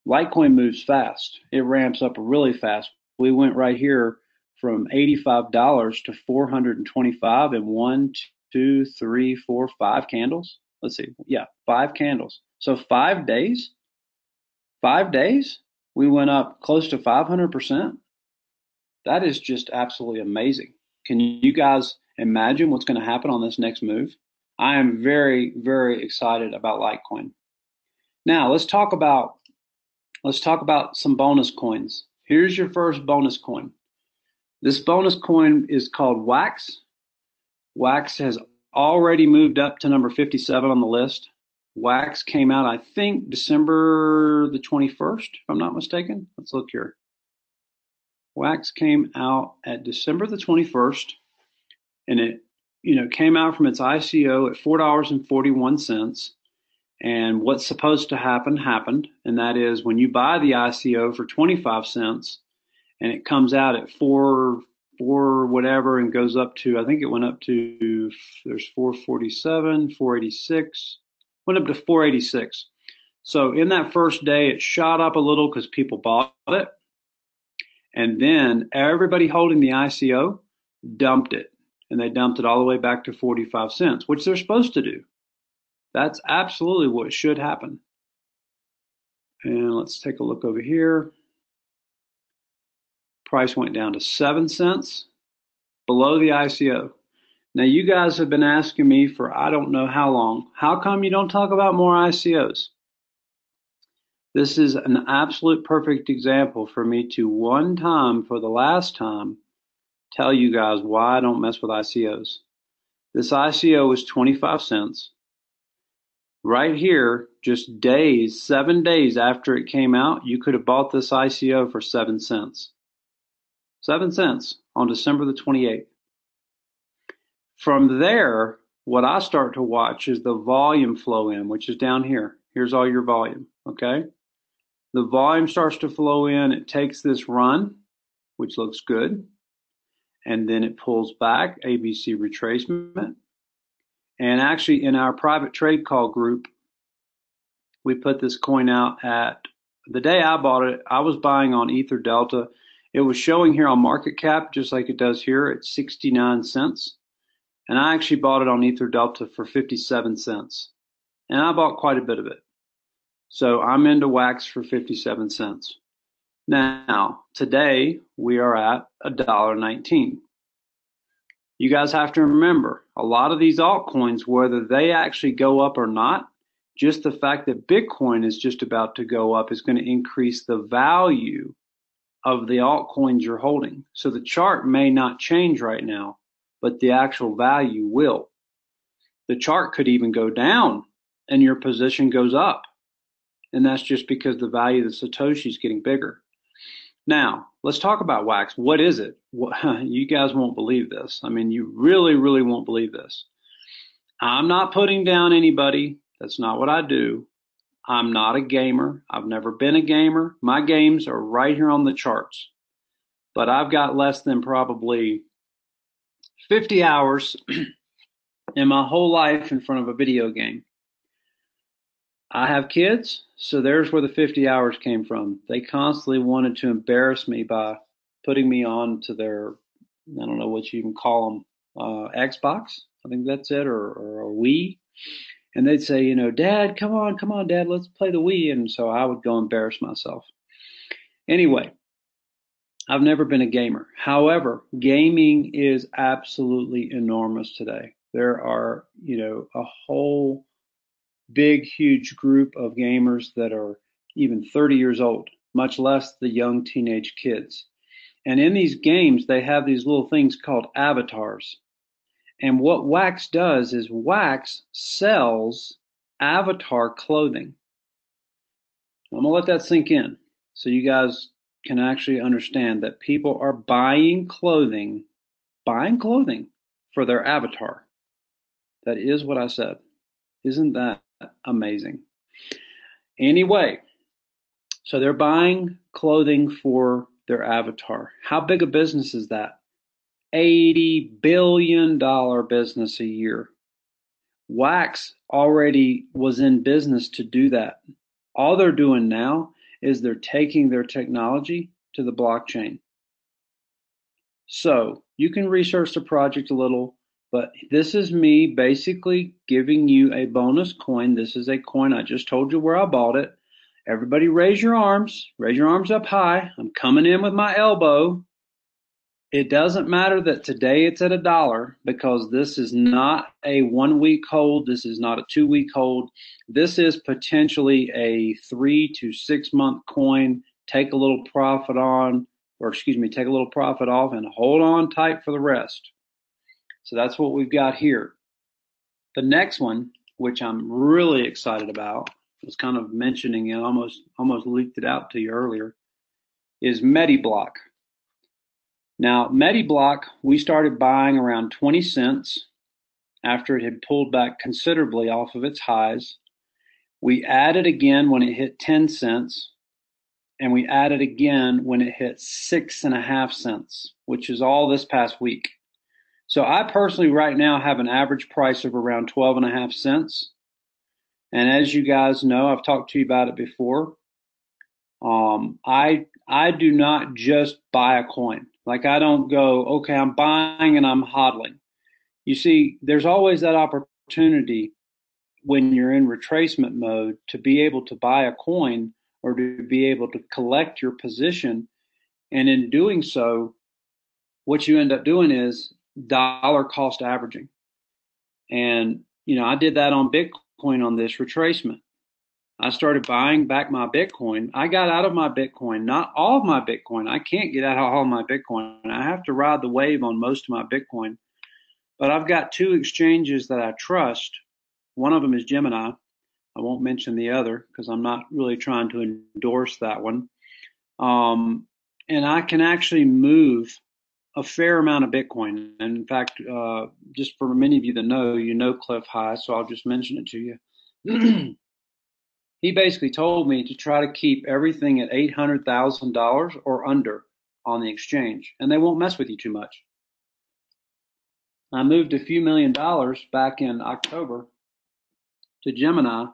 Litecoin moves fast. It ramps up really fast. We went right here from $85 to $425 in 1, 2, 3, 4, 5 candles. Let's see. Yeah, 5 candles. So 5 days. 5 days. We went up close to 500%. That is just absolutely amazing. Can you guys imagine what's going to happen on this next move? I am very, very excited about Litecoin. Now let's talk about some bonus coins. Here's your first bonus coin. This bonus coin is called Wax. Wax has already moved up to number 57 on the list. Wax came out, I think, December the 21st, if I'm not mistaken. Let's look here. Wax came out at December the 21st, and it, came out from its ICO at $4.41. And what's supposed to happen happened, and that is when you buy the ICO for 25 cents, and it comes out at four whatever, and goes up to, I think it went up to, there's 447, 486. Went up to 486. So in that first day, it shot up a little because people bought it. And then everybody holding the ICO dumped it. And they dumped it all the way back to 45 cents, which they're supposed to do. That's absolutely what should happen. And let's take a look over here. Price went down to 7 cents below the ICO. Now, you guys have been asking me for I don't know how long. How come you don't talk about more ICOs? This is an absolute perfect example for me to one time, for the last time, tell you guys why I don't mess with ICOs. This ICO is 25 cents. Right here, just 7 days after it came out, you could have bought this ICO for 7 cents. 7 cents. on December the 28th. From there, what I start to watch is the volume flow in, which is down here. Here's all your volume, okay? The volume starts to flow in. It takes this run, which looks good, and then it pulls back, ABC retracement. And actually, in our private trade call group, we put this coin out at the day I bought it. I was buying on Ether Delta. It was showing here on market cap, just like it does here, at 69 cents. And I actually bought it on Ether Delta for 57 cents. And I bought quite a bit of it. So I'm into wax for 57 cents. Now, today we are at $1.19. You guys have to remember, a lot of these altcoins, whether they actually go up or not, just the fact that Bitcoin is just about to go up is going to increase the value of the altcoins you're holding. So the chart may not change right now, but the actual value will. The chart could even go down and your position goes up. And that's just because the value of the Satoshi is getting bigger. Now, let's talk about wax. What is it? You guys won't believe this. I mean, you really, really won't believe this. I'm not putting down anybody. That's not what I do. I'm not a gamer. I've never been a gamer. My games are right here on the charts. But I've got less than probably 50 hours in my whole life in front of a video game. I have kids, so there's where the 50 hours came from. They constantly wanted to embarrass me by putting me on to their, I don't know what you even call them, Xbox, I think that's it, or a Wii. And they'd say, Dad, come on, Dad, let's play the Wii. And so I would go embarrass myself. Anyway, I've never been a gamer. However, gaming is absolutely enormous today. There are, a whole big, huge group of gamers that are even 30 years old, much less the young teenage kids. And in these games, they have these little things called avatars. And what Wax does is Wax sells avatar clothing. I'm going to let that sink in so you guys can actually understand that people are buying clothing for their avatar. That is what I said. Isn't that amazing? Anyway, so they're buying clothing for their avatar. How big a business is that? $80 billion business a year. Wax already was in business to do that. All they're doing now is they're taking their technology to the blockchain. So you can research the project a little, but this is me basically giving you a bonus coin. This is a coin. I just told you where I bought it. Everybody raise your arms. Raise your arms up high. I'm coming in with my elbow. It doesn't matter that today it's at $1 because this is not a 1 week hold. This is not a 2 week hold. This is potentially a 3 to 6 month coin. Take a little profit take a little profit off and hold on tight for the rest. So that's what we've got here. The next one, which I'm really excited about, was kind of mentioning it, almost leaked it out to you earlier, is MediBlock. Now, MediBlock, we started buying around 20 cents after it had pulled back considerably off of its highs. We added again when it hit 10 cents, and we added again when it hit 6.5 cents, which is all this past week. So I personally right now have an average price of around 12.5 cents. And as you guys know, I've talked to you about it before. I do not just buy a coin. Like I don't go, okay, I'm buying and I'm hodling. You see, there's always that opportunity when you're in retracement mode to be able to buy a coin or to be able to collect your position. And in doing so, what you end up doing is dollar cost averaging. And, I did that on Bitcoin on this retracement. I started buying back my Bitcoin. I got out of my Bitcoin, not all of my Bitcoin. I can't get out of all of my Bitcoin. I have to ride the wave on most of my Bitcoin. But I've got 2 exchanges that I trust. One of them is Gemini. I won't mention the other because I'm not really trying to endorse that one. And I can actually move a fair amount of Bitcoin. And in fact, just for many of you that know, you know Cliff High, so I'll just mention it to you. He basically told me to try to keep everything at $800,000 or under on the exchange, and they won't mess with you too much. I moved a few $1,000,000 back in October to Gemini,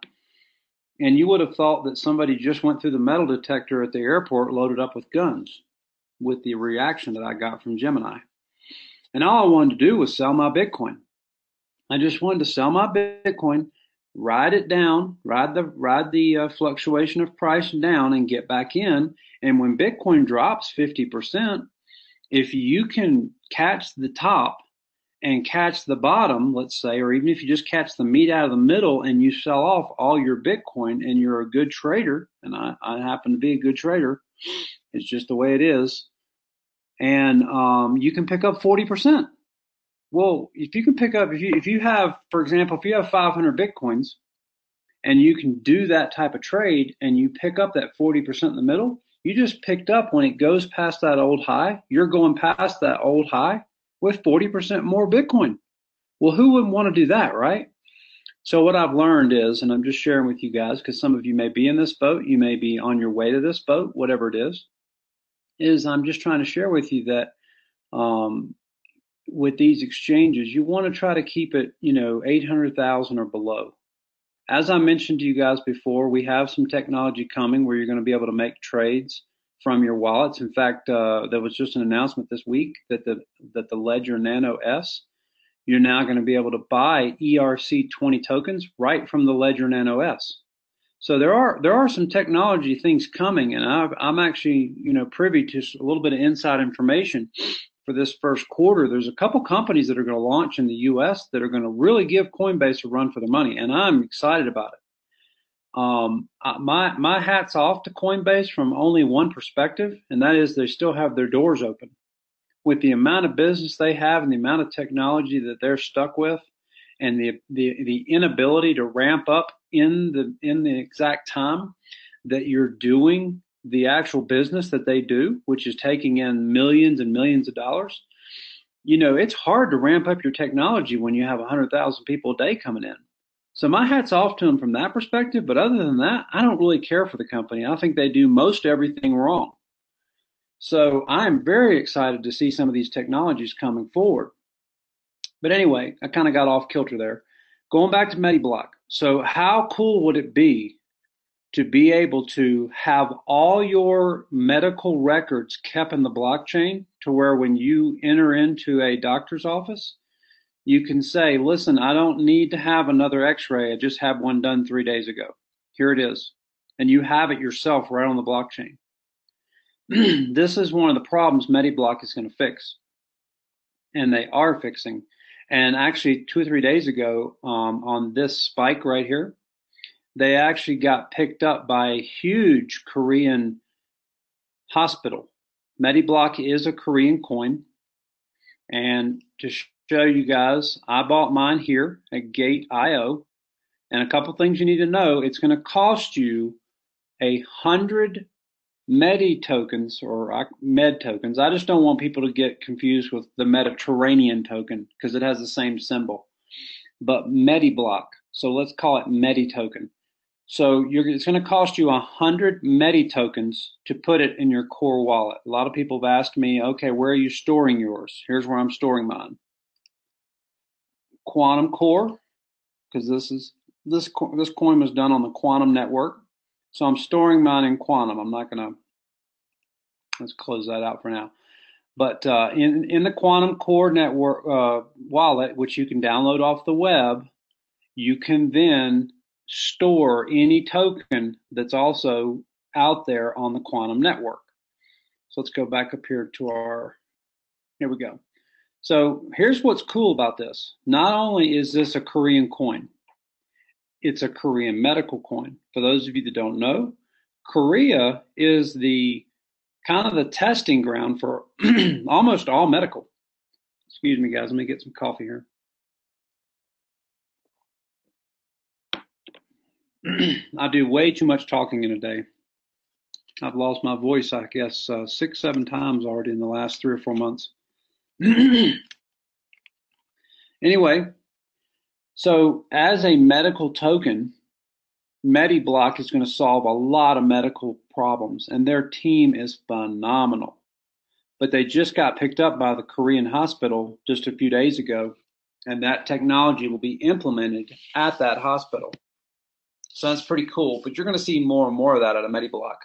and you would have thought that somebody just went through the metal detector at the airport loaded up with guns with the reaction that I got from Gemini. And all I wanted to do was sell my Bitcoin. I just wanted to sell my Bitcoin, ride it down, ride the fluctuation of price down, and get back in. And when Bitcoin drops 50%, if you can catch the top and catch the bottom, let's say, or even if you just catch the meat out of the middle and you sell off all your Bitcoin and you're a good trader, and I happen to be a good trader, it's just the way it is, and you can pick up 40%. Well, if you can pick up, if you have, for example, if you have 500 Bitcoins and you can do that type of trade and you pick up that 40% in the middle, you just picked up when it goes past that old high, you're going past that old high with 40% more Bitcoin. Well, who wouldn't want to do that, right? So what I've learned is, and I'm just sharing with you guys because some of you may be in this boat, you may be on your way to this boat, whatever it is I'm just trying to share with you that with these exchanges, you want to try to keep it, 800,000 or below. As I mentioned to you guys before, we have some technology coming where you're going to be able to make trades from your wallets. In fact, there was just an announcement this week that the Ledger Nano S, you're now going to be able to buy ERC20 tokens right from the Ledger Nano S. So there are some technology things coming, and I'm actually privy to a little bit of inside information for this first quarter. There's a couple companies that are going to launch in the U.S. that are going to really give Coinbase a run for their money, and I'm excited about it. My hat's off to Coinbase from only one perspective, and that is they still have their doors open. With the amount of business they have and the amount of technology that they're stuck with, and the inability to ramp up in the exact time that you're doing the actual business that they do, which is taking in millions and millions of dollars, it's hard to ramp up your technology when you have 100,000 people a day coming in. So my hat's off to them from that perspective. But other than that, I don't really care for the company. I think they do most everything wrong. So I'm very excited to see some of these technologies coming forward. But anyway, I kind of got off kilter there. Going back to MediBlock. So how cool would it be to be able to have all your medical records kept in the blockchain to where when you enter into a doctor's office, you can say, listen, I don't need to have another x-ray. I just had one done 3 days ago. Here it is. And you have it yourself right on the blockchain. This is one of the problems MediBlock is going to fix. And they are fixing. And actually 2 or 3 days ago, on this spike right here, they actually got picked up by a huge Korean hospital. MediBlock is a Korean coin. And to show you guys, I bought mine here at Gate.io. And a couple things you need to know, it's going to cost you 100 Medi tokens or Med tokens. I just don't want people to get confused with the Mediterranean token because it has the same symbol. But MediBlock, so let's call it Medi token. So it's going to cost you 100 Medi tokens to put it in your core wallet. A lot of people have asked me, okay, where are you storing yours? Here's where I'm storing mine. Quantum Core, because this coin was done on the Quantum network. So I'm storing mine in Quantum. I'm not going to, let's close that out for now. But in the Quantum Core network wallet, which you can download off the web, you can then store any token that's also out there on the Quantum network. So let's go back up here to here we go. So here's what's cool about this. Not only is this a Korean coin, it's a Korean medical coin. For those of you that don't know, Korea is the kind of the testing ground for almost all medical. Excuse me, guys. Let me get some coffee here. I do way too much talking in a day. I've lost my voice, I guess, 6, 7 times already in the last 3 or 4 months. Anyway, so as a medical token, MediBlock is going to solve a lot of medical problems, and their team is phenomenal. But they just got picked up by the Korean hospital just a few days ago, and that technology will be implemented at that hospital. So that's pretty cool. But you're going to see more and more of that at a MediBlock.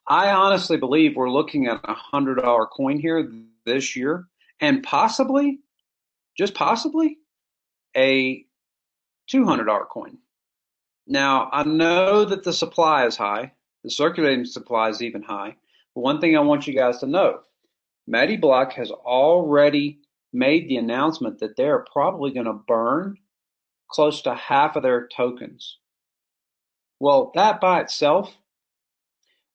I honestly believe we're looking at a $100 coin here this year, and possibly, just possibly, a $200 coin. Now, I know that the supply is high. The circulating supply is even high. But one thing I want you guys to know, MediBlock has already made the announcement that they're probably going to burn close to half of their tokens. Well, that by itself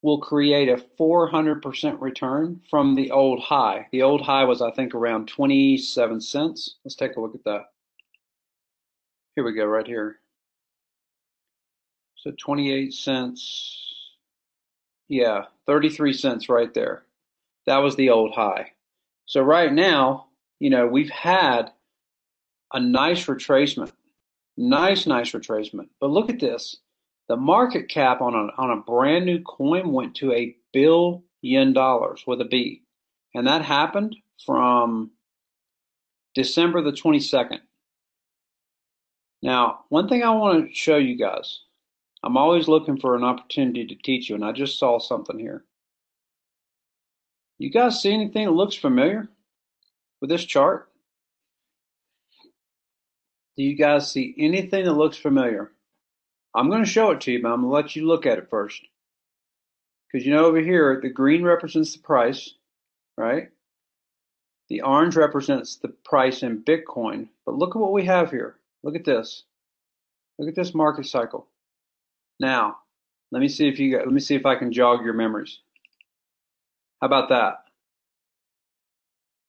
will create a 400% return from the old high. The old high was, I think, around 27 cents. Let's take a look at that. Here we go, right here. So 28 cents. Yeah, 33 cents right there. That was the old high. So right now, we've had a nice retracement. Nice retracement. But look at this. The market cap on a brand new coin went to $1 billion with a B. And that happened from December the 22nd. Now, one thing I want to show you guys, I'm always looking for an opportunity to teach you, and I just saw something here. You guys see anything that looks familiar with this chart? Do you guys see anything that looks familiar? I'm going to show it to you, but I'm going to let you look at it first. Because over here, the green represents the price, right? The orange represents the price in Bitcoin. But look at what we have here. Look at this. Look at this market cycle. Now, let me see if I can jog your memories. How about that?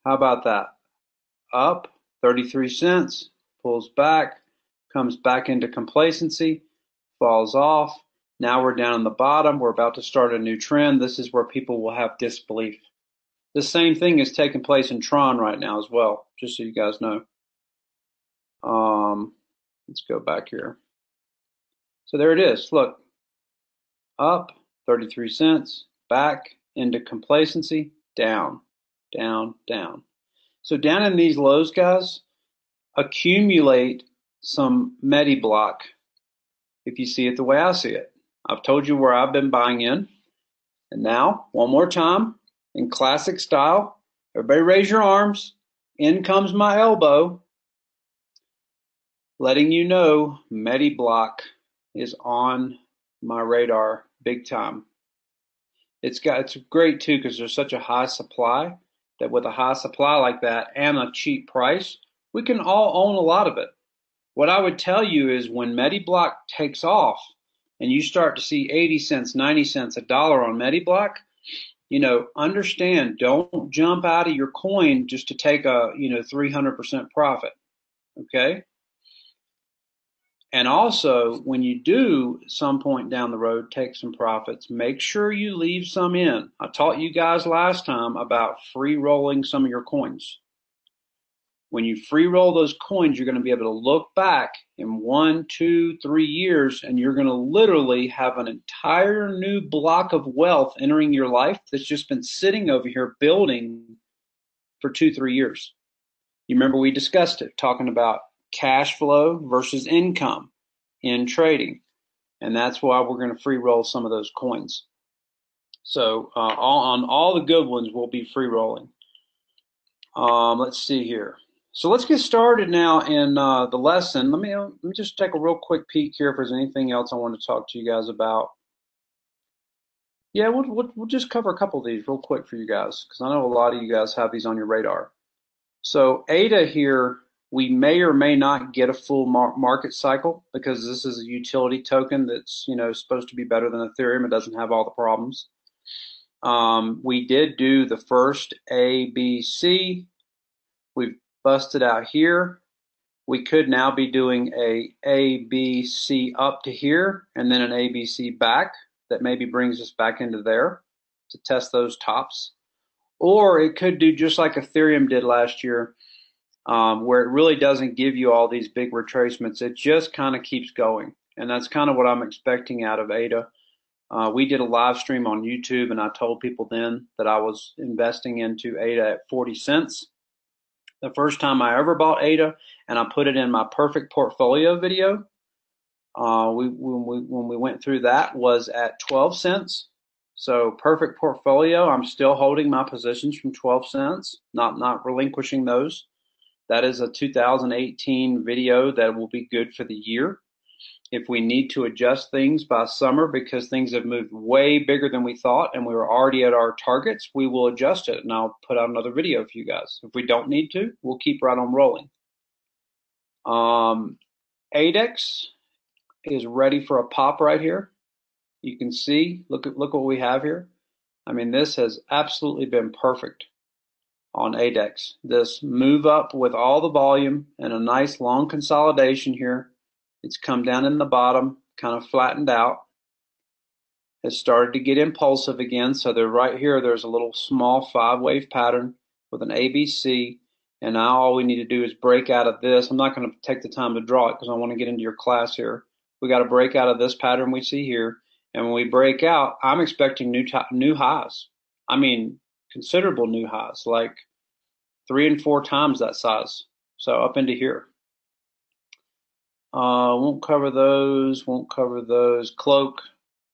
How about that? Up 33 cents, pulls back, comes back into complacency, falls off. Now we're down on the bottom. We're about to start a new trend. This is where people will have disbelief. The same thing is taking place in Tron right now as well, just so you guys know. Let's go back here. So there it is. Look, up 33 cents, back into complacency, down, down, down. So down in these lows, guys, accumulate some MediBlock if you see it the way I see it. I've told you where I've been buying in. And now, one more time, in classic style, everybody raise your arms. In comes my elbow, letting you know MediBlock is on my radar big time. It's great too because there's such a high supply that with a high supply like that and a cheap price, we can all own a lot of it. What I would tell you is when MediBlock takes off and you start to see 80 cents, 90 cents, $1 on MediBlock, understand, don't jump out of your coin just to take a, 300% profit. Okay? And also, when you do some point down the road take some profits, make sure you leave some in. I taught you guys last time about free rolling some of your coins. When you free roll those coins, you're going to be able to look back in 1, 2, 3 years, and you're going to literally have an entire new block of wealth entering your life that's just been sitting over here building for 2, 3 years. You remember we discussed it, talking about cash flow versus income in trading. And that's why we're going to free roll some of those coins. So on all the good ones, we'll be free rolling. Let's see here. So let's get started now in the lesson. Let me just take a real quick peek here if there's anything else I want to talk to you guys about. Yeah, we'll just cover a couple of these real quick for you guys because I know a lot of you guys have these on your radar. So ADA here, we may or may not get a full market cycle because this is a utility token that's supposed to be better than Ethereum. It doesn't have all the problems. We did do the first ABC. We've busted out here. We could now be doing a B, C up to here and then an A, B, C back that maybe brings us back into there to test those tops. Or it could do just like Ethereum did last year, where it really doesn't give you all these big retracements. It just kind of keeps going. And that's kind of what I'm expecting out of ADA. We did a live stream on YouTube, and I told people then that I was investing into ADA at 40 cents. The first time I ever bought ADA, and I put it in my perfect portfolio video. When we went through that was at 12 cents. So perfect portfolio. I'm still holding my positions from 12 cents, not relinquishing those. That is a 2018 video that will be good for the year. If we need to adjust things by summer because things have moved way bigger than we thought and we were already at our targets, we will adjust it and I'll put out another video for you guys. If we don't need to, we'll keep right on rolling. ADEX is ready for a pop right here. You can see, look what we have here. I mean, this has absolutely been perfect on ADEX. This move up with all the volume and a nice long consolidation here. It's come down in the bottom, kind of flattened out. Has started to get impulsive again. So they're right here. There's a little small 5-wave pattern with an ABC. And now all we need to do is break out of this. I'm not going to take the time to draw it because I want to get into your class here. We got to break out of this pattern we see here. And when we break out, I'm expecting new highs. I mean, considerable new highs, like 3 and 4 times that size. So up into here. Won't cover those. Cloak.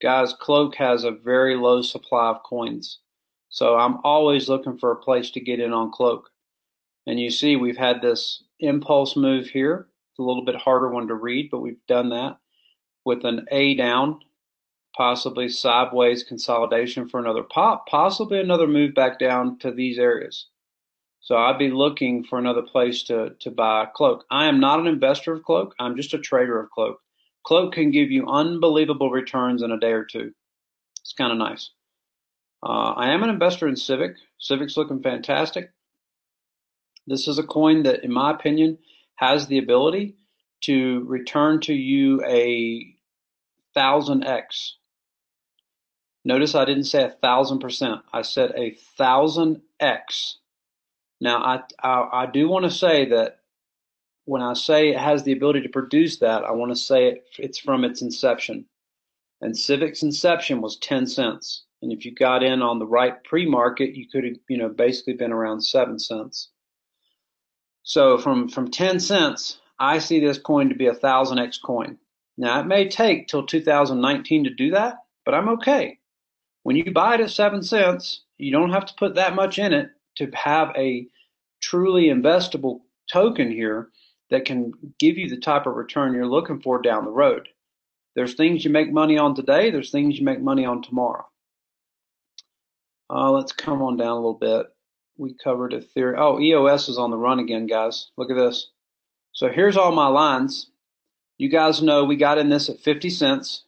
Guys, Cloak has a very low supply of coins. So I'm always looking for a place to get in on Cloak. And you see we've had this impulse move here. It's a little bit harder one to read, but we've done that with an A down, possibly sideways consolidation for another pop, possibly another move back down to these areas. So I'd be looking for another place to buy Cloak. I am not an investor of Cloak. I'm just a trader of Cloak. Cloak can give you unbelievable returns in a day or two. It's kind of nice. I am an investor in Civic. Civic's looking fantastic. This is a coin that, in my opinion, has the ability to return to you a 1000x. Notice I didn't say 1000%. I said a 1000x. Now, I do want to say that when I say it has the ability to produce that, I want to say it's from its inception. And Civic's inception was 10 cents. And if you got in on the right pre-market, you could have, basically been around 7 cents. So from 10 cents, I see this coin to be a 1000x coin. Now, it may take till 2019 to do that, but I'm okay. When you buy it at 7 cents, you don't have to put that much in it to have a truly investable token here that can give you the type of return you're looking for down the road. There's things you make money on today. There's things you make money on tomorrow. Let's come on down a little bit. We covered Ethereum. Oh, EOS is on the run again, guys. Look at this. So here's all my lines. You guys know we got in this at 50 cents.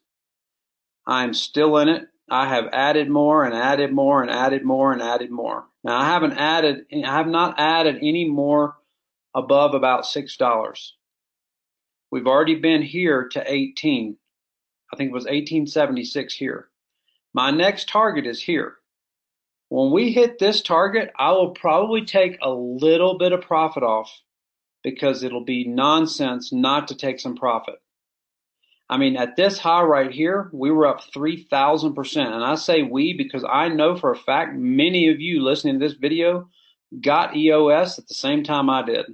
I'm still in it. I have added more and added more and added more and added more. Now I have not added any more above about $6. We've already been here to 18. I think it was 1876 here. My next target is here. When we hit this target, I will probably take a little bit of profit off because it'll be nonsense not to take some profit. I mean, at this high right here, we were up 3,000%. And I say we because I know for a fact many of you listening to this video got EOS at the same time I did.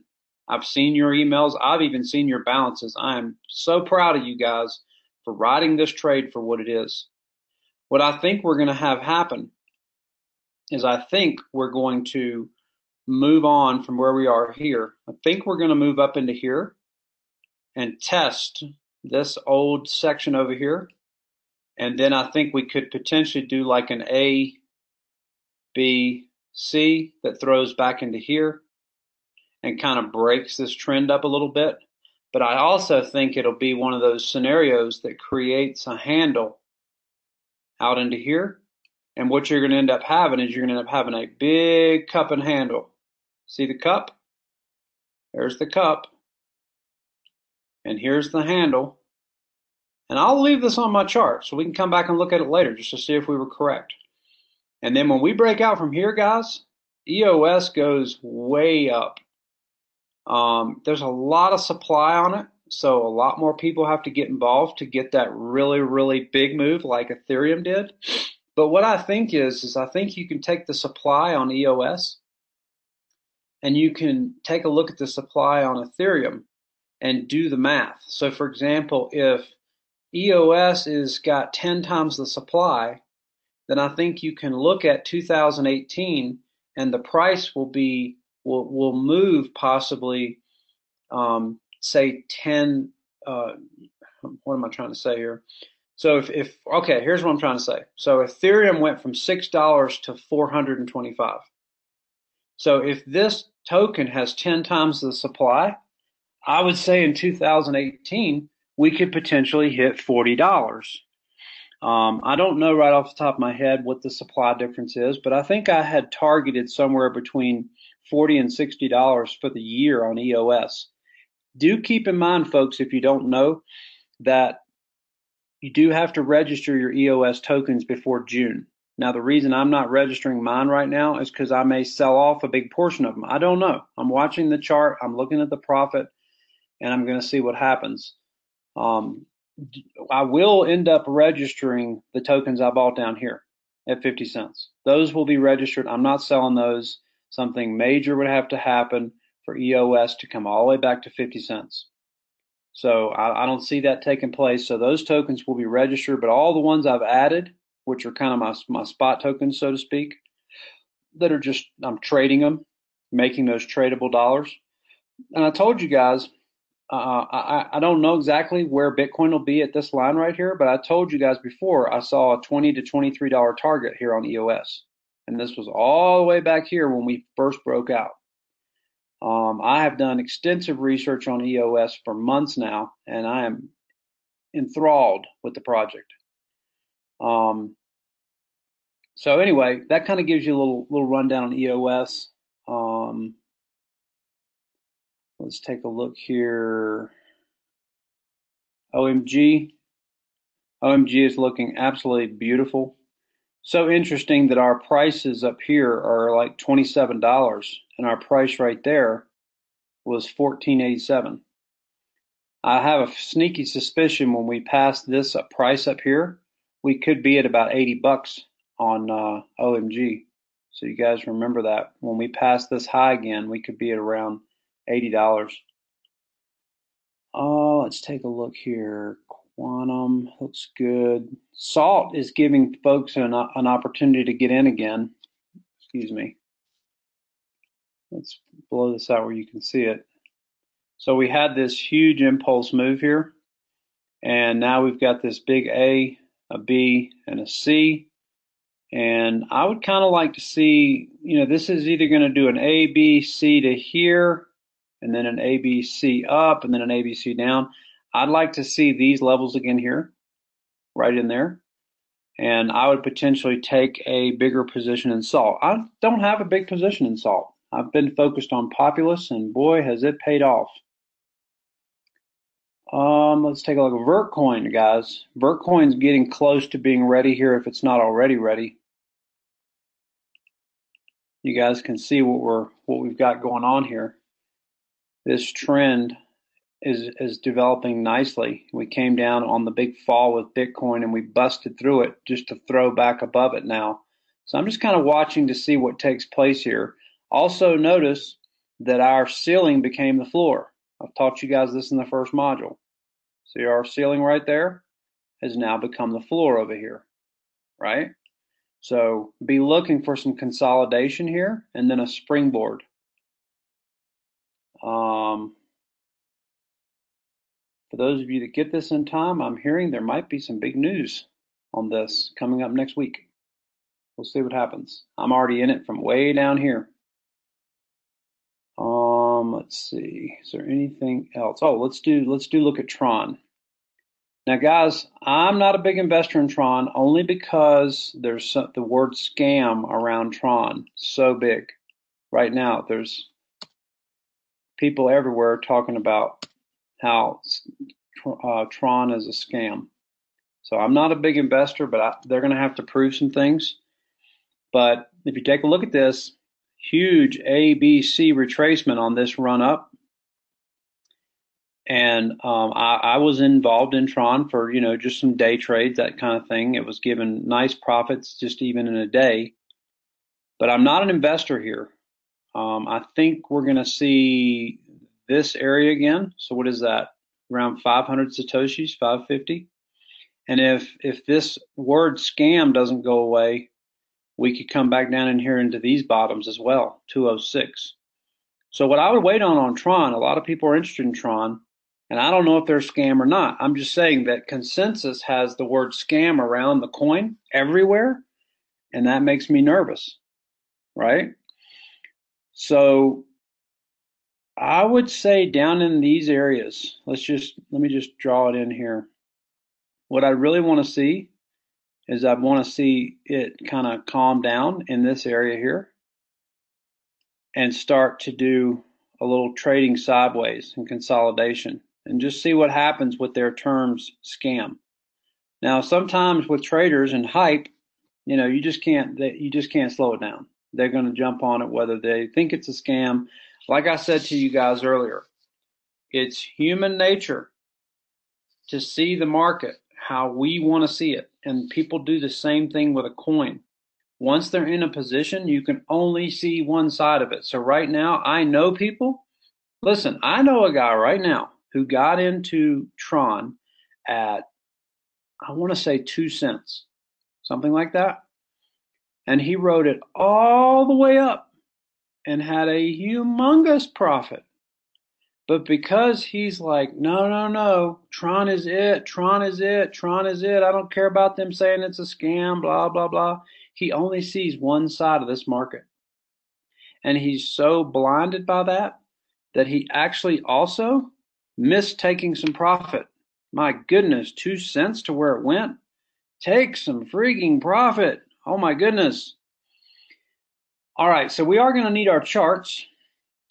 I've seen your emails. I've even seen your balances. I am so proud of you guys for riding this trade for what it is. What I think we're going to have happen is I think we're going to move on from where we are here. I think we're going to move up into here and test this old section over here. And then I think we could potentially do like an A, B, C that throws back into here and kind of breaks this trend up a little bit. But I also think it'll be one of those scenarios that creates a handle out into here. And what you're going to end up having is you're going to end up having a big cup and handle. See the cup? There's the cup. And here's the handle. And I'll leave this on my chart so we can come back and look at it later just to see if we were correct. And then when we break out from here, guys, EOS goes way up. There's a lot of supply on it, so a lot more people have to get involved to get that really, really big move like Ethereum did. But what I think is I think you can take the supply on EOS and you can take a look at the supply on Ethereum and do the math. So for example, if EOS is got 10 times the supply, then I think you can look at 2018 and the price will move possibly say 10 what am I trying to say here? So if okay, here's what I'm trying to say. So Ethereum went from $6 to 425. So if this token has 10 times the supply, I would say in 2018 we could potentially hit $40. I don't know right off the top of my head what the supply difference is, but I think I had targeted somewhere between $40 and $60 for the year on EOS. Do keep in mind, folks, if you don't know, that you do have to register your EOS tokens before June. Now, the reason I'm not registering mine right now is because I may sell off a big portion of them. I don't know. I'm watching the chart, I'm looking at the profit, and I'm going to see what happens. I will end up registering the tokens I bought down here at 50 cents. Those will be registered. I'm not selling those. Something major would have to happen for EOS to come all the way back to 50 cents. So I don't see that taking place. So those tokens will be registered, but all the ones I've added, which are kind of my spot tokens, so to speak, that are just, I'm trading them, making those tradable dollars. And I told you guys, I don't know exactly where Bitcoin will be at this line right here, but I told you guys before I saw a $20 to $23 target here on EOS. And this was all the way back here when we first broke out. I have done extensive research on EOS for months now, and I am enthralled with the project. So anyway, that kind of gives you a little rundown on EOS. Let's take a look here. OMG. OMG is looking absolutely beautiful. So interesting that our prices up here are like $27 and our price right there was $14.87. I have a sneaky suspicion when we pass this price up here, we could be at about $80 on OMG. So you guys remember that. When we pass this high again, we could be at around $80. Let's take a look here. Quantum looks good. Salt is giving folks an opportunity to get in again. Excuse me. Let's blow this out where you can see it. So we had this huge impulse move here, and now we've got this big A, a B, and a C. And I would kind of like to see, this is either going to do an A, B, C to here, and then an A, B, C up, and then an A, B, C down. I'd like to see these levels again here, right in there. And I would potentially take a bigger position in salt. I don't have a big position in salt. I've been focused on Populous, and boy, has it paid off. Let's take a look at Vertcoin, guys. Vertcoin's getting close to being ready here if it's not already ready. You guys can see what we've got going on here. This trend is developing nicely. We came down on the big fall with Bitcoin and we busted through it just to throw back above it now. So I'm just kind of watching to see what takes place here. Also notice that our ceiling became the floor. I've taught you guys this in the first module. See, our ceiling right there has now become the floor over here, right? So be looking for some consolidation here and then a springboard. For those of you that get this in time, I'm hearing there might be some big news on this coming up next week. We'll see what happens. I'm already in it from way down here. Let's see. Is there anything else? Oh, let's look at Tron. Now, guys, I'm not a big investor in Tron only because there's the word scam around Tron so big. Right now, there's people everywhere talking about how Tron is a scam. So I'm not a big investor, but they're going to have to prove some things. But if you take a look at this, huge ABC retracement on this run up. And I was involved in Tron for, just some day trades, that kind of thing. It was giving nice profits just even in a day. But I'm not an investor here. I think we're going to see this area again. So what is that? Around 500 Satoshis, 550. And if this word scam doesn't go away, we could come back down in here into these bottoms as well, 206. So what I would wait on Tron, a lot of people are interested in Tron, and I don't know if they're a scam or not. I'm just saying that consensus has the word scam around the coin everywhere, and that makes me nervous, right? So I would say down in these areas, let me just draw it in here. What I really want to see is I want to see it kind of calm down in this area here and start to do a little trading sideways and consolidation and just see what happens with their terms scam. Now, sometimes with traders and hype, you just can't slow it down. They're going to jump on it whether they think it's a scam. Like I said to you guys earlier, it's human nature to see the market how we want to see it. And people do the same thing with a coin. Once they're in a position, you can only see one side of it. So right now, I know people. Listen, I know a guy right now who got into Tron at, I want to say 2 cents, something like that. And he rode it all the way up and had a humongous profit. But because he's like, no, Tron is it, Tron is it, Tron is it. I don't care about them saying it's a scam, blah, blah, blah. He only sees one side of this market. And he's so blinded by that he actually also missed taking some profit. My goodness, 2 cents to where it went. Take some freaking profit. Oh my goodness. All right, so we are going to need our charts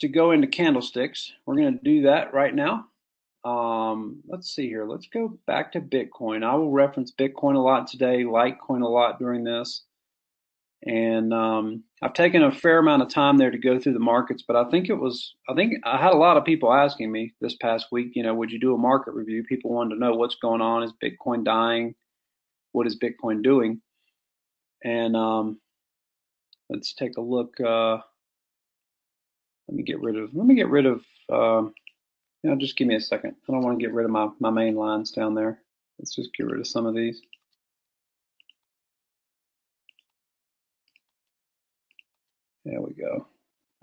to go into candlesticks. We're going to do that right now. Let's see here. Let's go back to Bitcoin. I will reference Bitcoin a lot today, Litecoin a lot during this. And I've taken a fair amount of time there to go through the markets, but I think I had a lot of people asking me this past week, would you do a market review? People wanted to know what's going on. Is Bitcoin dying? What is Bitcoin doing? And let's take a look. Let me get rid of, just give me a second. I don't want to get rid of my main lines down there. Let's just get rid of some of these. There we go.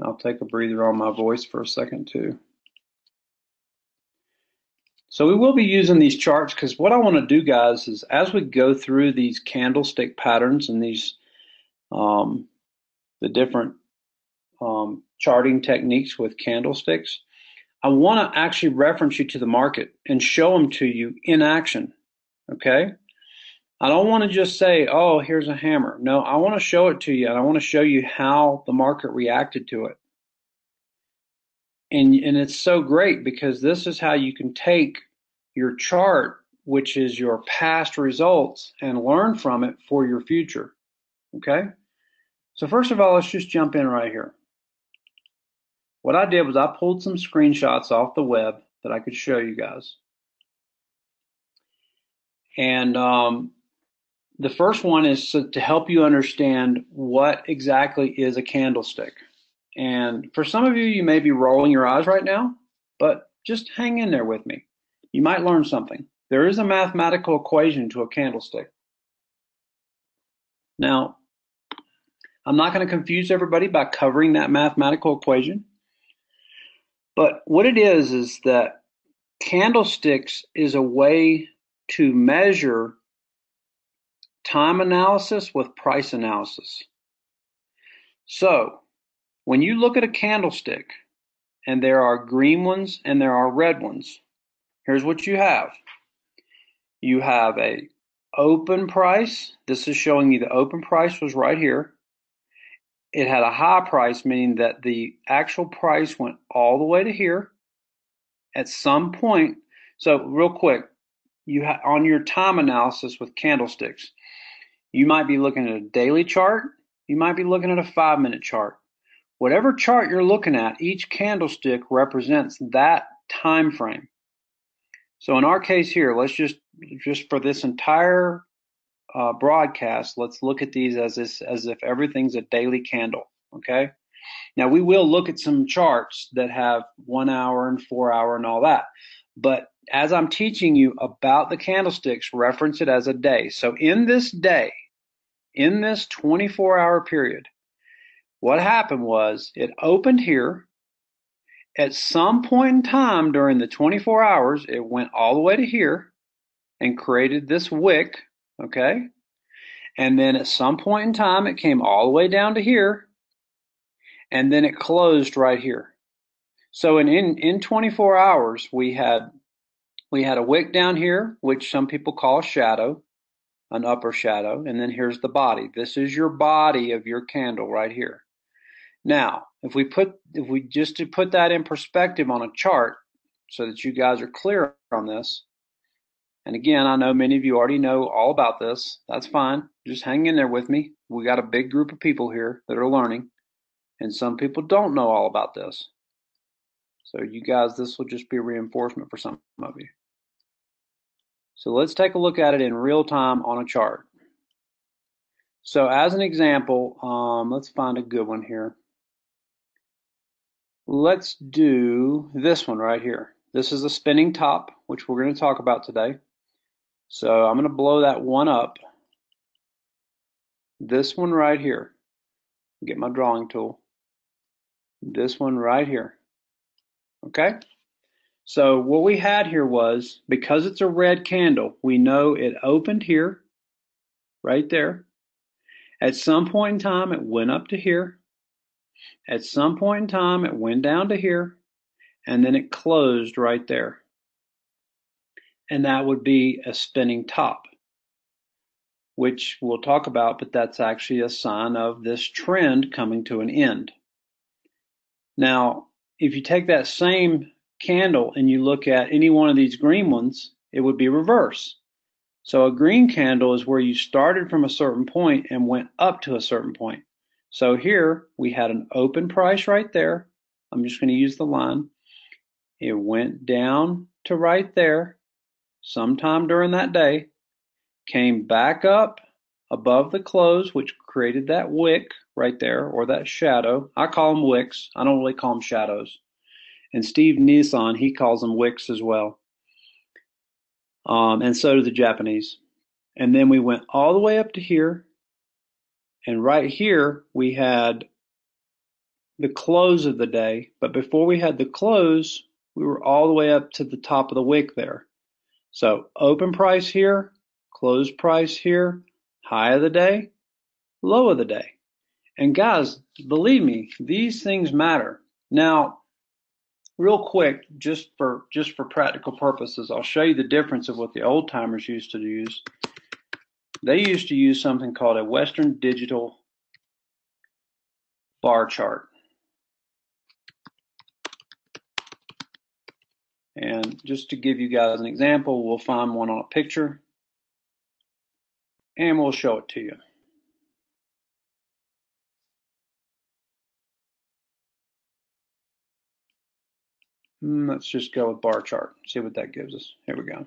I'll take a breather on my voice for a second too. So we will be using these charts because what I want to do, guys, is as we go through these candlestick patterns and these the different charting techniques with candlesticks, I want to actually reference you to the market and show them to you in action. Okay? I don't want to just say, oh, here's a hammer. No, I want to show it to you, and I want to show you how the market reacted to it. And it's so great because this is how you can take your chart, which is your past results, and learn from it for your future. Okay? So first of all, let's just jump in right here. What I did was I pulled some screenshots off the web that I could show you guys. And the first one is to help you understand what exactly is a candlestick. And for some of you, you may be rolling your eyes right now, but just hang in there with me. You might learn something. There is a mathematical equation to a candlestick. Now, I'm not going to confuse everybody by covering that mathematical equation. But what it is that candlesticks is a way to measure time analysis with price analysis. So when you look at a candlestick, and there are green ones and there are red ones, here's what you have. You have a open price. This is showing you the open price was right here. It had a high price, meaning that the actual price went all the way to here at some point. So real quick, on your time analysis with candlesticks, you might be looking at a daily chart. You might be looking at a 5-minute chart. Whatever chart you're looking at, each candlestick represents that time frame. So in our case here, let's just for this entire broadcast, let's look at these as if everything's a daily candle. Okay. Now we will look at some charts that have 1 hour and 4 hour and all that, but as I'm teaching you about the candlesticks, reference it as a day. So in this day, in this 24-hour period, what happened was it opened here. At some point in time during the 24 hours, it went all the way to here and created this wick, okay? And then at some point in time, it came all the way down to here, and then it closed right here. So in 24 hours, we had a wick down here, which some people call a shadow, an upper shadow, and then here's the body. This is your body of your candle right here. Now, if we just to put that in perspective on a chart so that you guys are clear on this, and again, I know many of you already know all about this. That's fine. Just hang in there with me. We got a big group of people here that are learning, and some people don't know all about this. So you guys, this will just be a reinforcement for some of you. So let's take a look at it in real time on a chart. So as an example, let's find a good one here. Let's do this one right here. This is a spinning top, which we're going to talk about today. So I'm going to blow that one up. This one right here. Get my drawing tool. This one right here. Okay? So what we had here was, because it's a red candle, we know it opened here, right there. At some point in time, it went up to here. At some point in time, it went down to here, and then it closed right there. And that would be a spinning top, which we'll talk about, but that's actually a sign of this trend coming to an end. Now, if you take that same candle and you look at any one of these green ones, it would be reverse. So a green candle is where you started from a certain point and went up to a certain point. So here we had an open price right there. I'm just going to use the line. It went down to right there sometime during that day, came back up above the close, which created that wick right there, or that shadow. I call them wicks. I don't really call them shadows. And Steve Nissan, he calls them wicks as well. And so do the Japanese. And then we went all the way up to here. And right here, we had the close of the day. But before we had the close, we were all the way up to the top of the wick there. So open price here, close price here, high of the day, low of the day. And guys, believe me, these things matter. Now, real quick, just for practical purposes, I'll show you the difference of what the old timers used to use. They used to use something called a Western Digital bar chart. And just to give you guys an example, we'll find one on a picture and we'll show it to you. Let's just go with bar chart, see what that gives us. Here we go.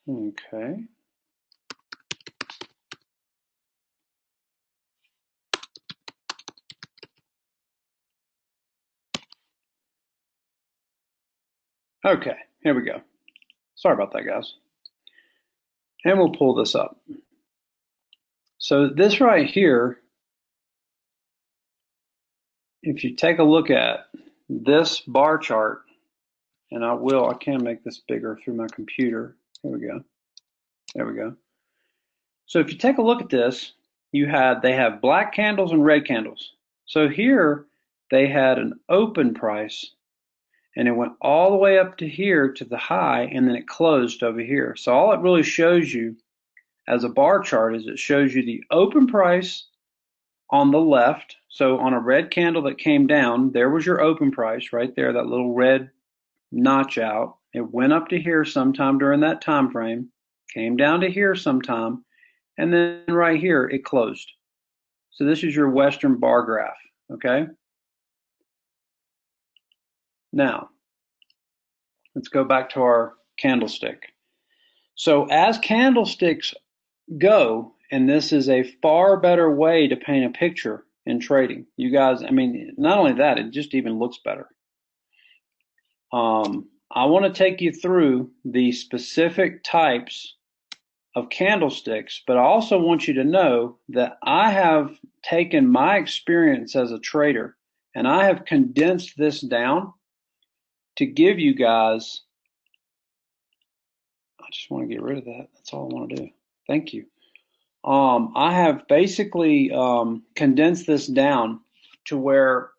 Okay. Okay, here we go. Sorry about that, guys. And we'll pull this up. So this right here, if you take a look at this bar chart, and I can make this bigger through my computer. Here we go. There we go. So if you take a look at this, they have black candles and red candles. So here they had an open price and it went all the way up to here to the high, and then it closed over here. So all it really shows you as a bar chart is it shows you the open price on the left. So on a red candle that came down, there was your open price right there, that little red notch out. It went up to here sometime during that time frame, came down to here sometime, and then right here it closed. So this is your Western bar graph, okay? Now, let's go back to our candlestick. So as candlesticks go, and this is a far better way to paint a picture in trading. You guys, I mean, not only that, it just even looks better. I want to take you through the specific types of candlesticks, but I also want you to know that I have taken my experience as a trader and I have condensed this down to give you guys. I just want to get rid of that. That's all I want to do. Thank you. I have basically condensed this down to where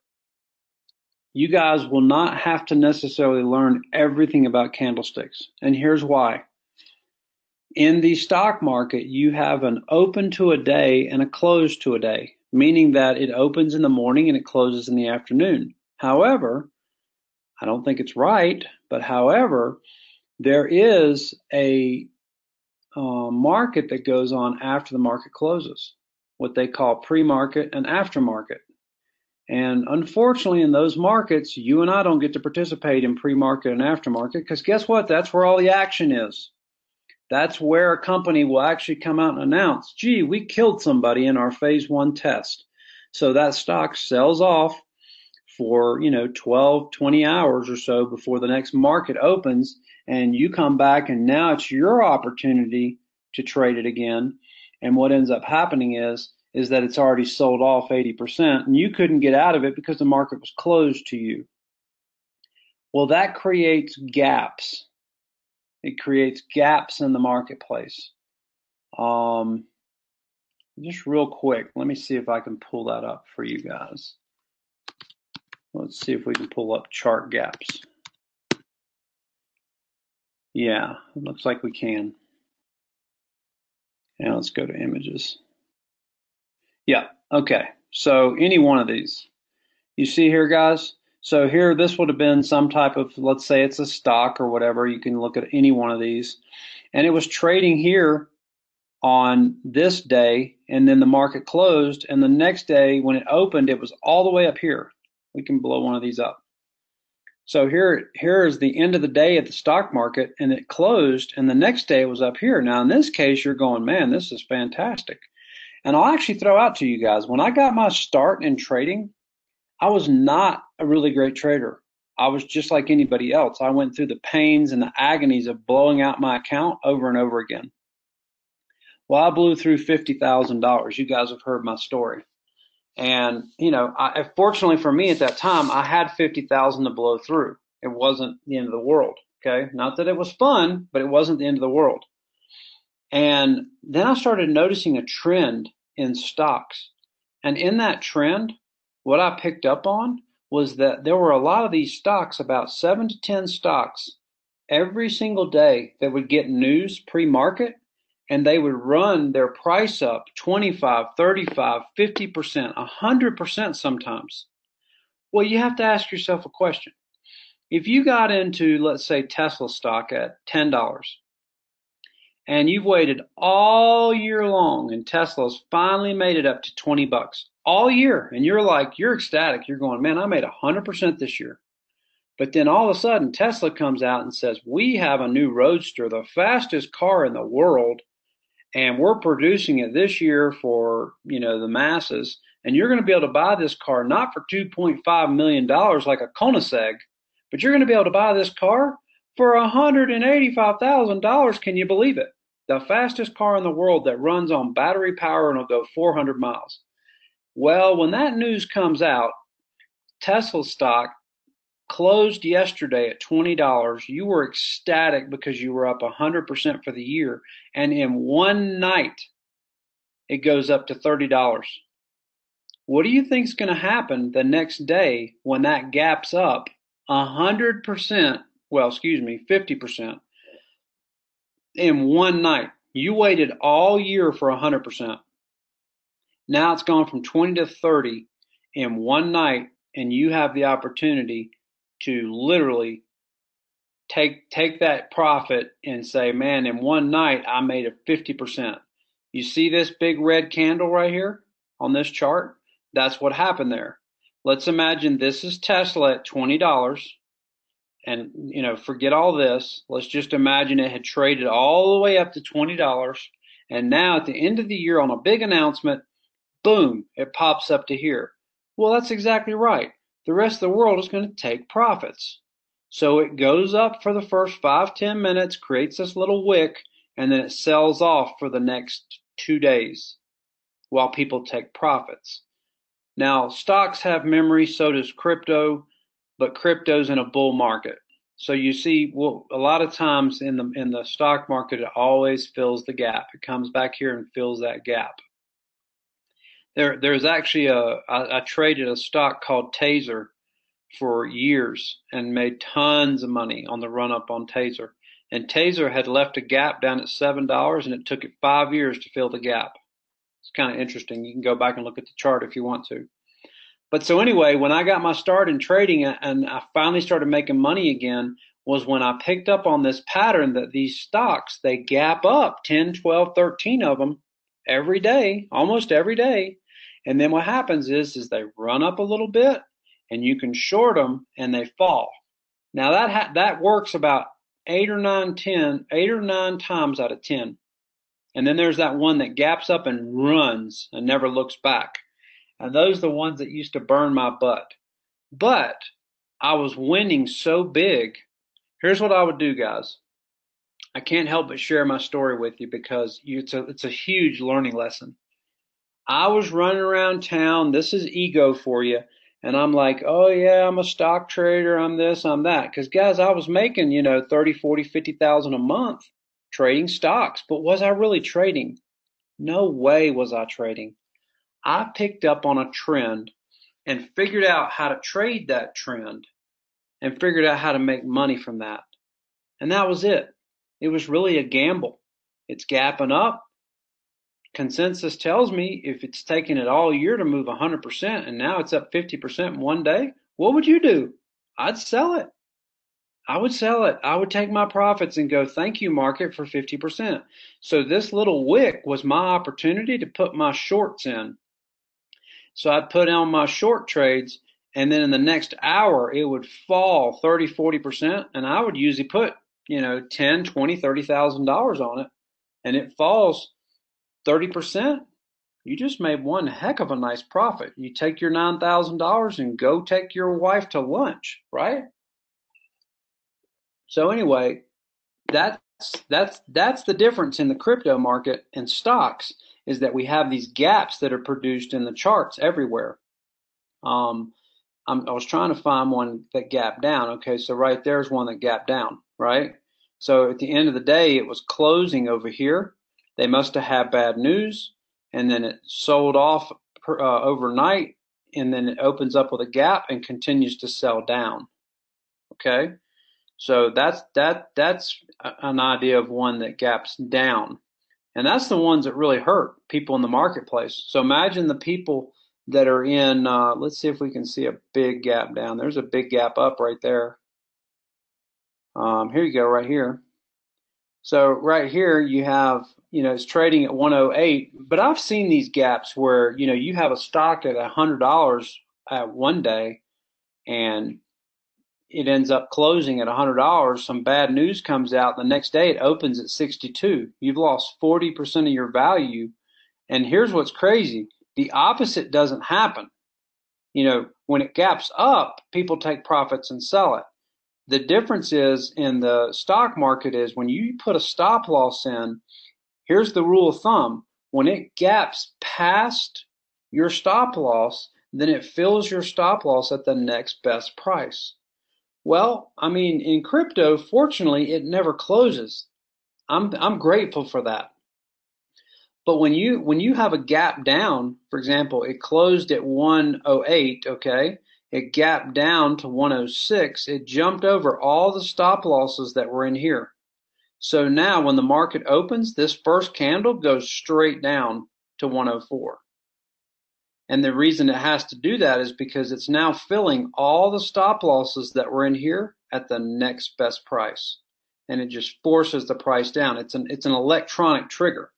you guys will not have to necessarily learn everything about candlesticks. And here's why. In the stock market, you have an open to a day and a close to a day, meaning that it opens in the morning and it closes in the afternoon. However, I don't think it's right, but however, there is a market that goes on after the market closes, what they call pre-market and aftermarket. And unfortunately, in those markets, you and I don't get to participate in pre-market and aftermarket because guess what? That's where all the action is. That's where a company will actually come out and announce, gee, we killed somebody in our phase 1 test. So that stock sells off for, 12, 20 hours or so before the next market opens, and you come back and now it's your opportunity to trade it again. And what ends up happening is that it's already sold off 80% and you couldn't get out of it because the market was closed to you. Well, that creates gaps. It creates gaps in the marketplace. Just real quick, let me see if I can pull that up for you guys. Let's see if we can pull up chart gaps. Yeah, it looks like we can. And let's go to images. Yeah, okay. So any one of these. You see here, guys? So here, this would have been some type of, let's say it's a stock or whatever. You can look at any one of these. And it was trading here on this day, and then the market closed. And the next day, when it opened, it was all the way up here. We can blow one of these up. So here is the end of the day at the stock market, and it closed, and the next day it was up here. Now, in this case, you're going, man, this is fantastic. And I'll actually throw out to you guys, when I got my start in trading, I was not a really great trader. I was just like anybody else. I went through the pains and the agonies of blowing out my account over and over again. Well, I blew through $50,000. You guys have heard my story. And, fortunately for me at that time, I had 50,000 to blow through. It wasn't the end of the world. Okay. Not that it was fun, but it wasn't the end of the world. And then I started noticing a trend in stocks. And in that trend, what I picked up on was that there were a lot of these stocks, about 7 to 10 stocks, every single day that would get news pre-market, and they would run their price up 25, 35, 50%, 100% sometimes. Well, you have to ask yourself a question. If you got into, let's say, Tesla stock at $10, and you've waited all year long, and Tesla's finally made it up to 20 bucks all year, and you're ecstatic. You're going, man, I made 100% this year. But then all of a sudden, Tesla comes out and says, we have a new Roadster, the fastest car in the world, and we're producing it this year for, the masses, and you're going to be able to buy this car not for $2.5 million like a Koenigsegg, but you're going to be able to buy this car for $185,000. Can you believe it? The fastest car in the world that runs on battery power and will go 400 miles. Well, when that news comes out, Tesla stock closed yesterday at $20. You were ecstatic because you were up 100% for the year. And in one night, it goes up to $30. What do you think is going to happen the next day when that gap's up 100%? Well, 50% in one night. You waited all year for 100%. Now it's gone from 20 to 30 in one night, and you have the opportunity to literally take that profit and say, man, in one night I made a 50%. You see this big red candle right here on this chart? That's what happened there. Let's imagine this is Tesla at $20 and, forget all this. Let's just imagine it had traded all the way up to $20 and now at the end of the year on a big announcement, boom, it pops up to here. Well, that's exactly right. The rest of the world is going to take profits. So it goes up for the first 5-10 minutes, creates this little wick, and then it sells off for the next 2 days while people take profits. Now, stocks have memory, so does crypto, but crypto's in a bull market. So you see, well, a lot of times in the stock market, it always fills the gap. It comes back here and fills that gap. There's actually I traded a stock called Taser for years and made tons of money on the run up on Taser. And Taser had left a gap down at $7 and it took it 5 years to fill the gap. It's kind of interesting. You can go back and look at the chart if you want to. But so anyway, when I got my start in trading and I finally started making money again was when I picked up on this pattern that these stocks, they gap up 10, 12, 13 of them every day, almost every day. And then what happens is they run up a little bit and you can short them and they fall. Now that works about 8 or 9 times out of 10. And then there's that one that gaps up and runs and never looks back. And those are the ones that used to burn my butt. But I was winning so big. Here's what I would do, guys. I can't help but share my story with you because it's a huge learning lesson. I was running around town. This is ego for you. And I'm like, oh yeah, I'm a stock trader. I'm this, I'm that. Because guys, I was making, 30, 40, 50,000 a month trading stocks. But was I really trading? No way was I trading. I picked up on a trend and figured out how to trade that trend and figured out how to make money from that. And that was it. It was really a gamble. It's gapping up. Consensus tells me if it's taken it all year to move 100% and now it's up 50% in one day, what would you do? I'd sell it. I would sell it. I would take my profits and go, thank you, market, for 50%. So this little wick was my opportunity to put my shorts in. So I'd put on my short trades, and then in the next hour, it would fall 30, 40%, and I would usually put, 10, 20, $30,000 on it, and it falls 30%. You just made one heck of a nice profit. You take your $9,000 and go take your wife to lunch, right? So anyway, that's the difference in the crypto market and stocks is that we have these gaps that are produced in the charts everywhere. I was trying to find one that gapped down. Okay, so right there's one that gapped down, right? So at the end of the day, it was closing over here. They must have had bad news, and then it sold off overnight, and then it opens up with a gap and continues to sell down. Okay, so that's an idea of one that gaps down. And that's the ones that really hurt people in the marketplace. So imagine the people that are in, let's see if we can see a big gap down. There's a big gap up right there. Here you go, right here. So right here you have, it's trading at 108. But I've seen these gaps where, you have a stock at $100 at one day and it ends up closing at $100. Some bad news comes out. The next day it opens at 62. You've lost 40% of your value. And here's what's crazy. The opposite doesn't happen. When it gaps up, people take profits and sell it. The difference is in the stock market is when you put a stop loss in, here's the rule of thumb. When it gaps past your stop loss, then it fills your stop loss at the next best price. Well, in crypto, fortunately, it never closes. I'm grateful for that. But when you have a gap down, for example, it closed at 108, okay? It gapped down to 106. It jumped over all the stop losses that were in here. So now when the market opens, this first candle goes straight down to 104. And the reason it has to do that is because it's now filling all the stop losses that were in here at the next best price. And it just forces the price down. It's an electronic trigger.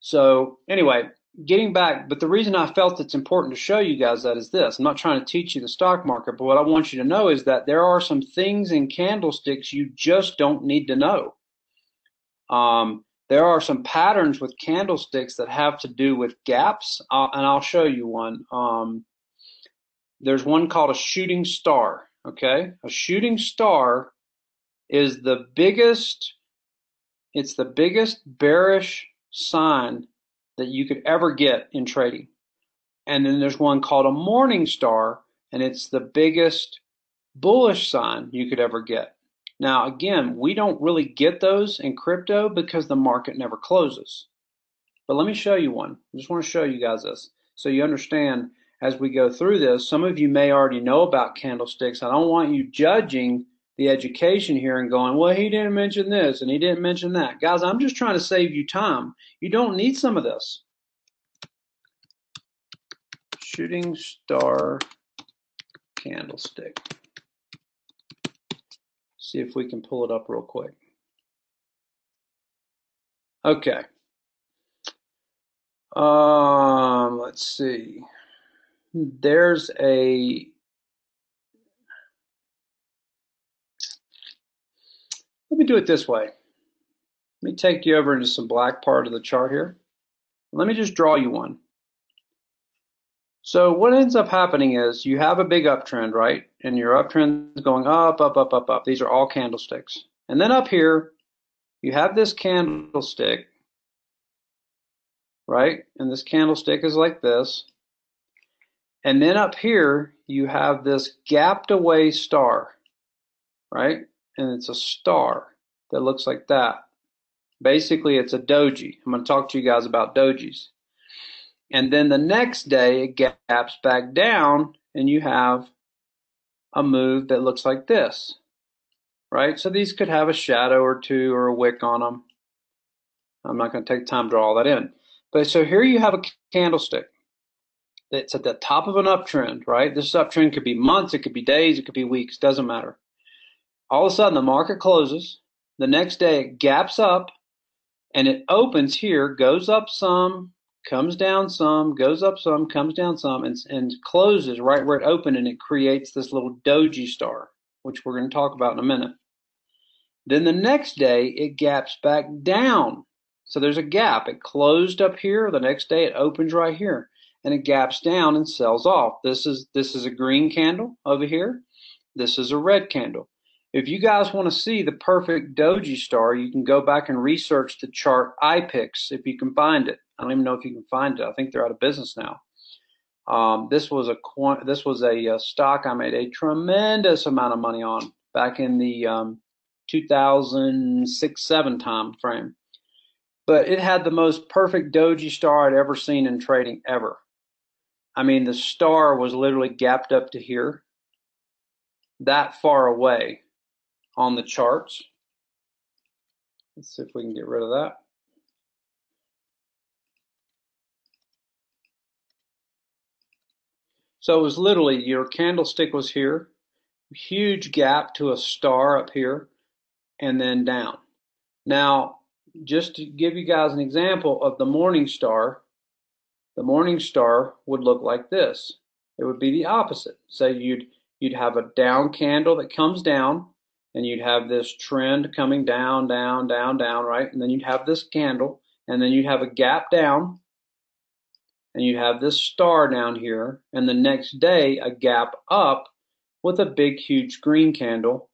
So anyway, getting back, but the reason I felt it's important to show you guys that is this. I'm not trying to teach you the stock market, but what I want you to know is that there are some things in candlesticks you just don't need to know. There are some patterns with candlesticks that have to do with gaps, and I'll show you one. There's one called a shooting star, okay? A shooting star is it's the biggest bearish sign that you could ever get in trading. And then there's one called a morning star, and it's the biggest bullish sign you could ever get. Now, again, we don't really get those in crypto because the market never closes. But let me show you one. I just want to show you guys this so you understand as we go through this. Some of you may already know about candlesticks. I don't want you judging the education here and going, well, he didn't mention this and he didn't mention that. Guys, I'm just trying to save you time. You don't need some of this. Shooting star candlestick. See if we can pull it up real quick. Okay. Let's see. There's a let me do it this way. Let me take you over into some black part of the chart here. Let me just draw you one. So what ends up happening is you have a big uptrend, right? And your uptrend is going up, up, up, up, up. These are all candlesticks. And then up here, you have this candlestick, right? And this candlestick is like this. And then up here, you have this gapped away star, right? And it's a star that looks like that. Basically, it's a doji. I'm going to talk to you guys about dojis. And then the next day, it gaps back down, and you have a move that looks like this, right? So these could have a shadow or two or a wick on them. I'm not going to take time to draw all that in. But so here you have a candlestick that's at the top of an uptrend, right? This uptrend could be months, it could be days, it could be weeks, doesn't matter. All of a sudden, the market closes. The next day, it gaps up, and it opens here, goes up some, comes down some, goes up some, comes down some, and closes right where it opened, and it creates this little doji star, which we're going to talk about in a minute. Then the next day, it gaps back down. So there's a gap. It closed up here. The next day, it opens right here, and it gaps down and sells off. This is a green candle over here. This is a red candle. If you guys want to see the perfect doji star, you can go back and research the chart iPix if you can find it. I don't even know if you can find it. I think they're out of business now. This was a stock I made a tremendous amount of money on back in the 2006-07 time frame. But it had the most perfect doji star I'd ever seen in trading ever. I mean, the star was literally gapped up to here, that far away on the charts. Let's see if we can get rid of that. So it was literally your candlestick was here, huge gap to a star up here, and then down. Now, just to give you guys an example of the morning star would look like this. It would be the opposite. So you'd have a down candle that comes down, and you'd have this trend coming down, down, down, down, right? And then you'd have this candle, and then you'd have a gap down, and you'd have this star down here, and the next day a gap up with a big, huge green candle,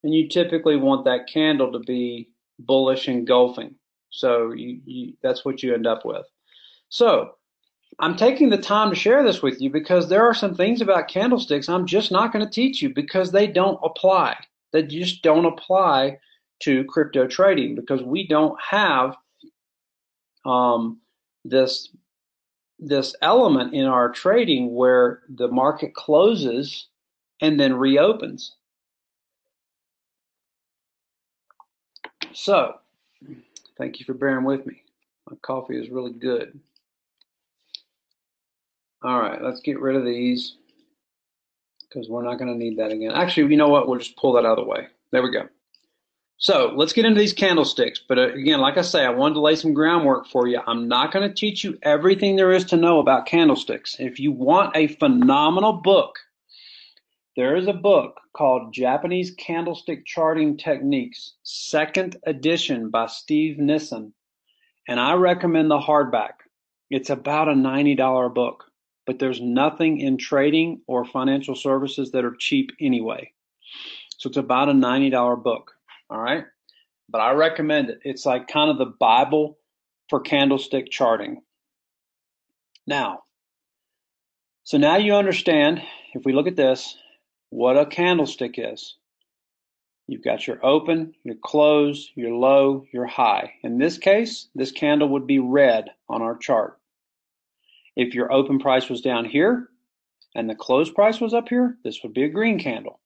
and you typically want that candle to be bullish engulfing. So that's what you end up with. So I'm taking the time to share this with you because there are some things about candlesticks I'm just not going to teach you because they don't apply. They just don't apply to crypto trading because we don't have this element in our trading where the market closes and then reopens. So, thank you for bearing with me. My coffee is really good. All right, let's get rid of these because we're not going to need that again. Actually, you know what? We'll just pull that out of the way. There we go. So let's get into these candlesticks. But again, like I say, I wanted to lay some groundwork for you. I'm not going to teach you everything there is to know about candlesticks. If you want a phenomenal book, there is a book called Japanese Candlestick Charting Techniques, second edition by Steve Nissen. And I recommend the hardback. It's about a $90 book, but there's nothing in trading or financial services that are cheap anyway. So it's about a $90 book. All right. But I recommend it. It's like kind of the Bible for candlestick charting. Now, so now you understand, if we look at this, what a candlestick is. You've got your open, your close, your low, your high. In this case, this candle would be red on our chart. If your open price was down here and the close price was up here, this would be a green candle.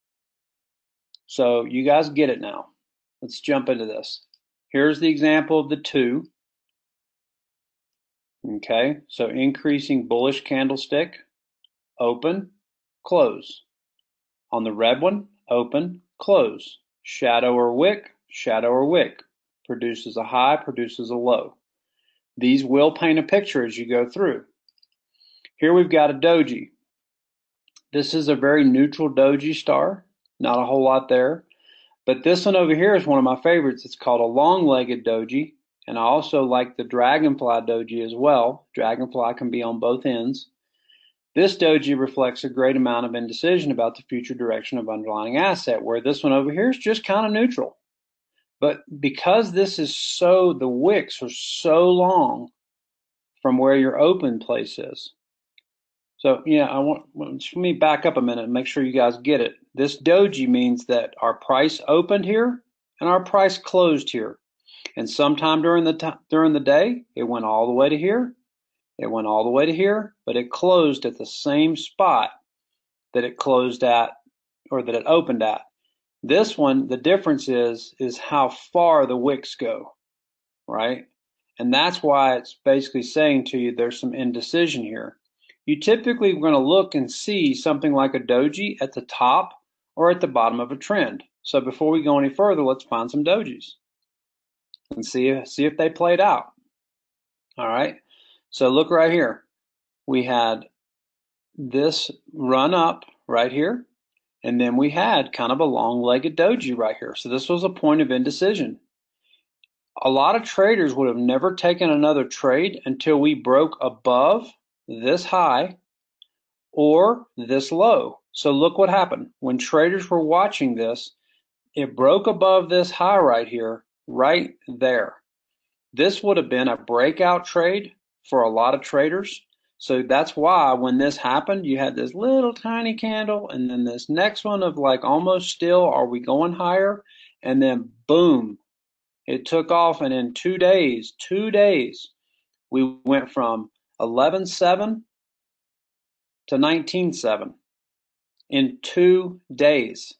So you guys get it now. Let's jump into this. Here's the example of the two. Okay, so increasing bullish candlestick, open, close. On the red one, open, close. Shadow or wick, produces a high, produces a low. These will paint a picture as you go through. Here we've got a doji. This is a very neutral doji star, not a whole lot there. But this one over here is one of my favorites. It's called a long-legged doji, and I also like the dragonfly doji as well. Dragonfly can be on both ends. This doji reflects a great amount of indecision about the future direction of underlying asset, where this one over here is just kind of neutral. But because this is so, the wicks are so long from where your open place is. So yeah, let me back up a minute and make sure you guys get it. This doji means that our price opened here and our price closed here. And sometime during the day, it went all the way to here. It went all the way to here, but it closed at the same spot that it closed at, or that it opened at. This one, the difference is how far the wicks go, right? And that's why it's basically saying to you there's some indecision here. You typically are going to look and see something like a doji at the top or at the bottom of a trend. So before we go any further, let's find some dojis and see if they played out. All right. So look right here. We had this run up right here, and then we had kind of a long-legged doji right here. So this was a point of indecision. A lot of traders would have never taken another trade until we broke above this high or this low. So look what happened. When traders were watching this, it broke above this high right here, right there. This would have been a breakout trade for a lot of traders. So that's why when this happened, you had this little tiny candle and then this next one of like almost still, are we going higher? And then boom, it took off. And in 2 days, we went from 11.7 to 19.7 in 2 days.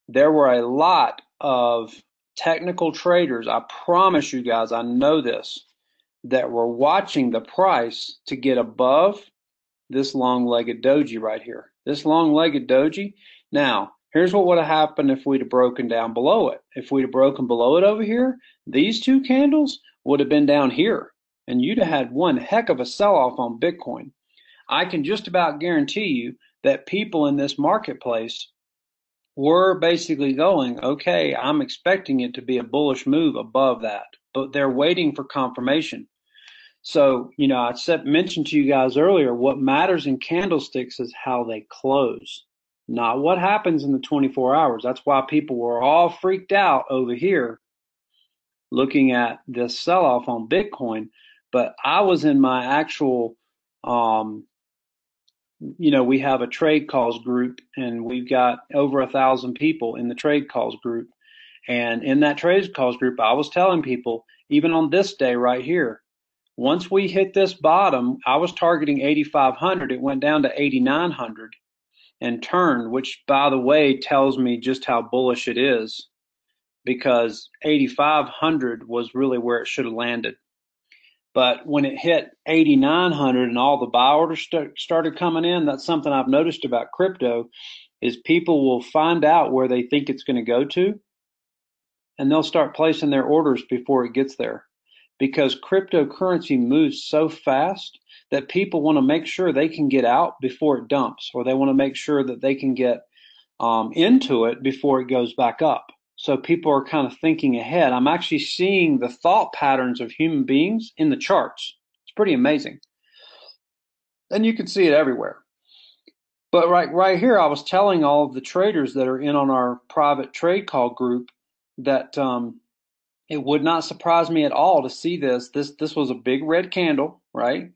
There were a lot of technical traders, I promise you guys, I know this, that were watching the price to get above this long-legged doji right here. This long-legged doji. Now, here's what would have happened if we'd have broken down below it. If we'd have broken below it over here, these two candles would have been down here, and you'd have had one heck of a sell-off on Bitcoin. I can just about guarantee you that people in this marketplace were basically going, okay, I'm expecting it to be a bullish move above that, but they're waiting for confirmation. So, I mentioned to you guys earlier, what matters in candlesticks is how they close, not what happens in the 24 hours. That's why people were all freaked out over here looking at this sell-off on Bitcoin. But I was in my actual, we have a trade calls group, and we've got over 1,000 people in the trade calls group. And in that trade calls group, I was telling people, even on this day right here, once we hit this bottom, I was targeting 8,500. It went down to 8,900 and turned, which, by the way, tells me just how bullish it is, because 8,500 was really where it should have landed. But when it hit 8,900 and all the buy orders started coming in, that's something I've noticed about crypto, is people will find out where they think it's going to go to, and they'll start placing their orders before it gets there, because cryptocurrency moves so fast that people want to make sure they can get out before it dumps, or they want to make sure that they can get into it before it goes back up. So people are kind of thinking ahead. I'm actually seeing the thought patterns of human beings in the charts. It's pretty amazing. And you can see it everywhere. But right here, I was telling all of the traders that are in on our private trade call group that it would not surprise me at all to see this. This was a big red candle, right?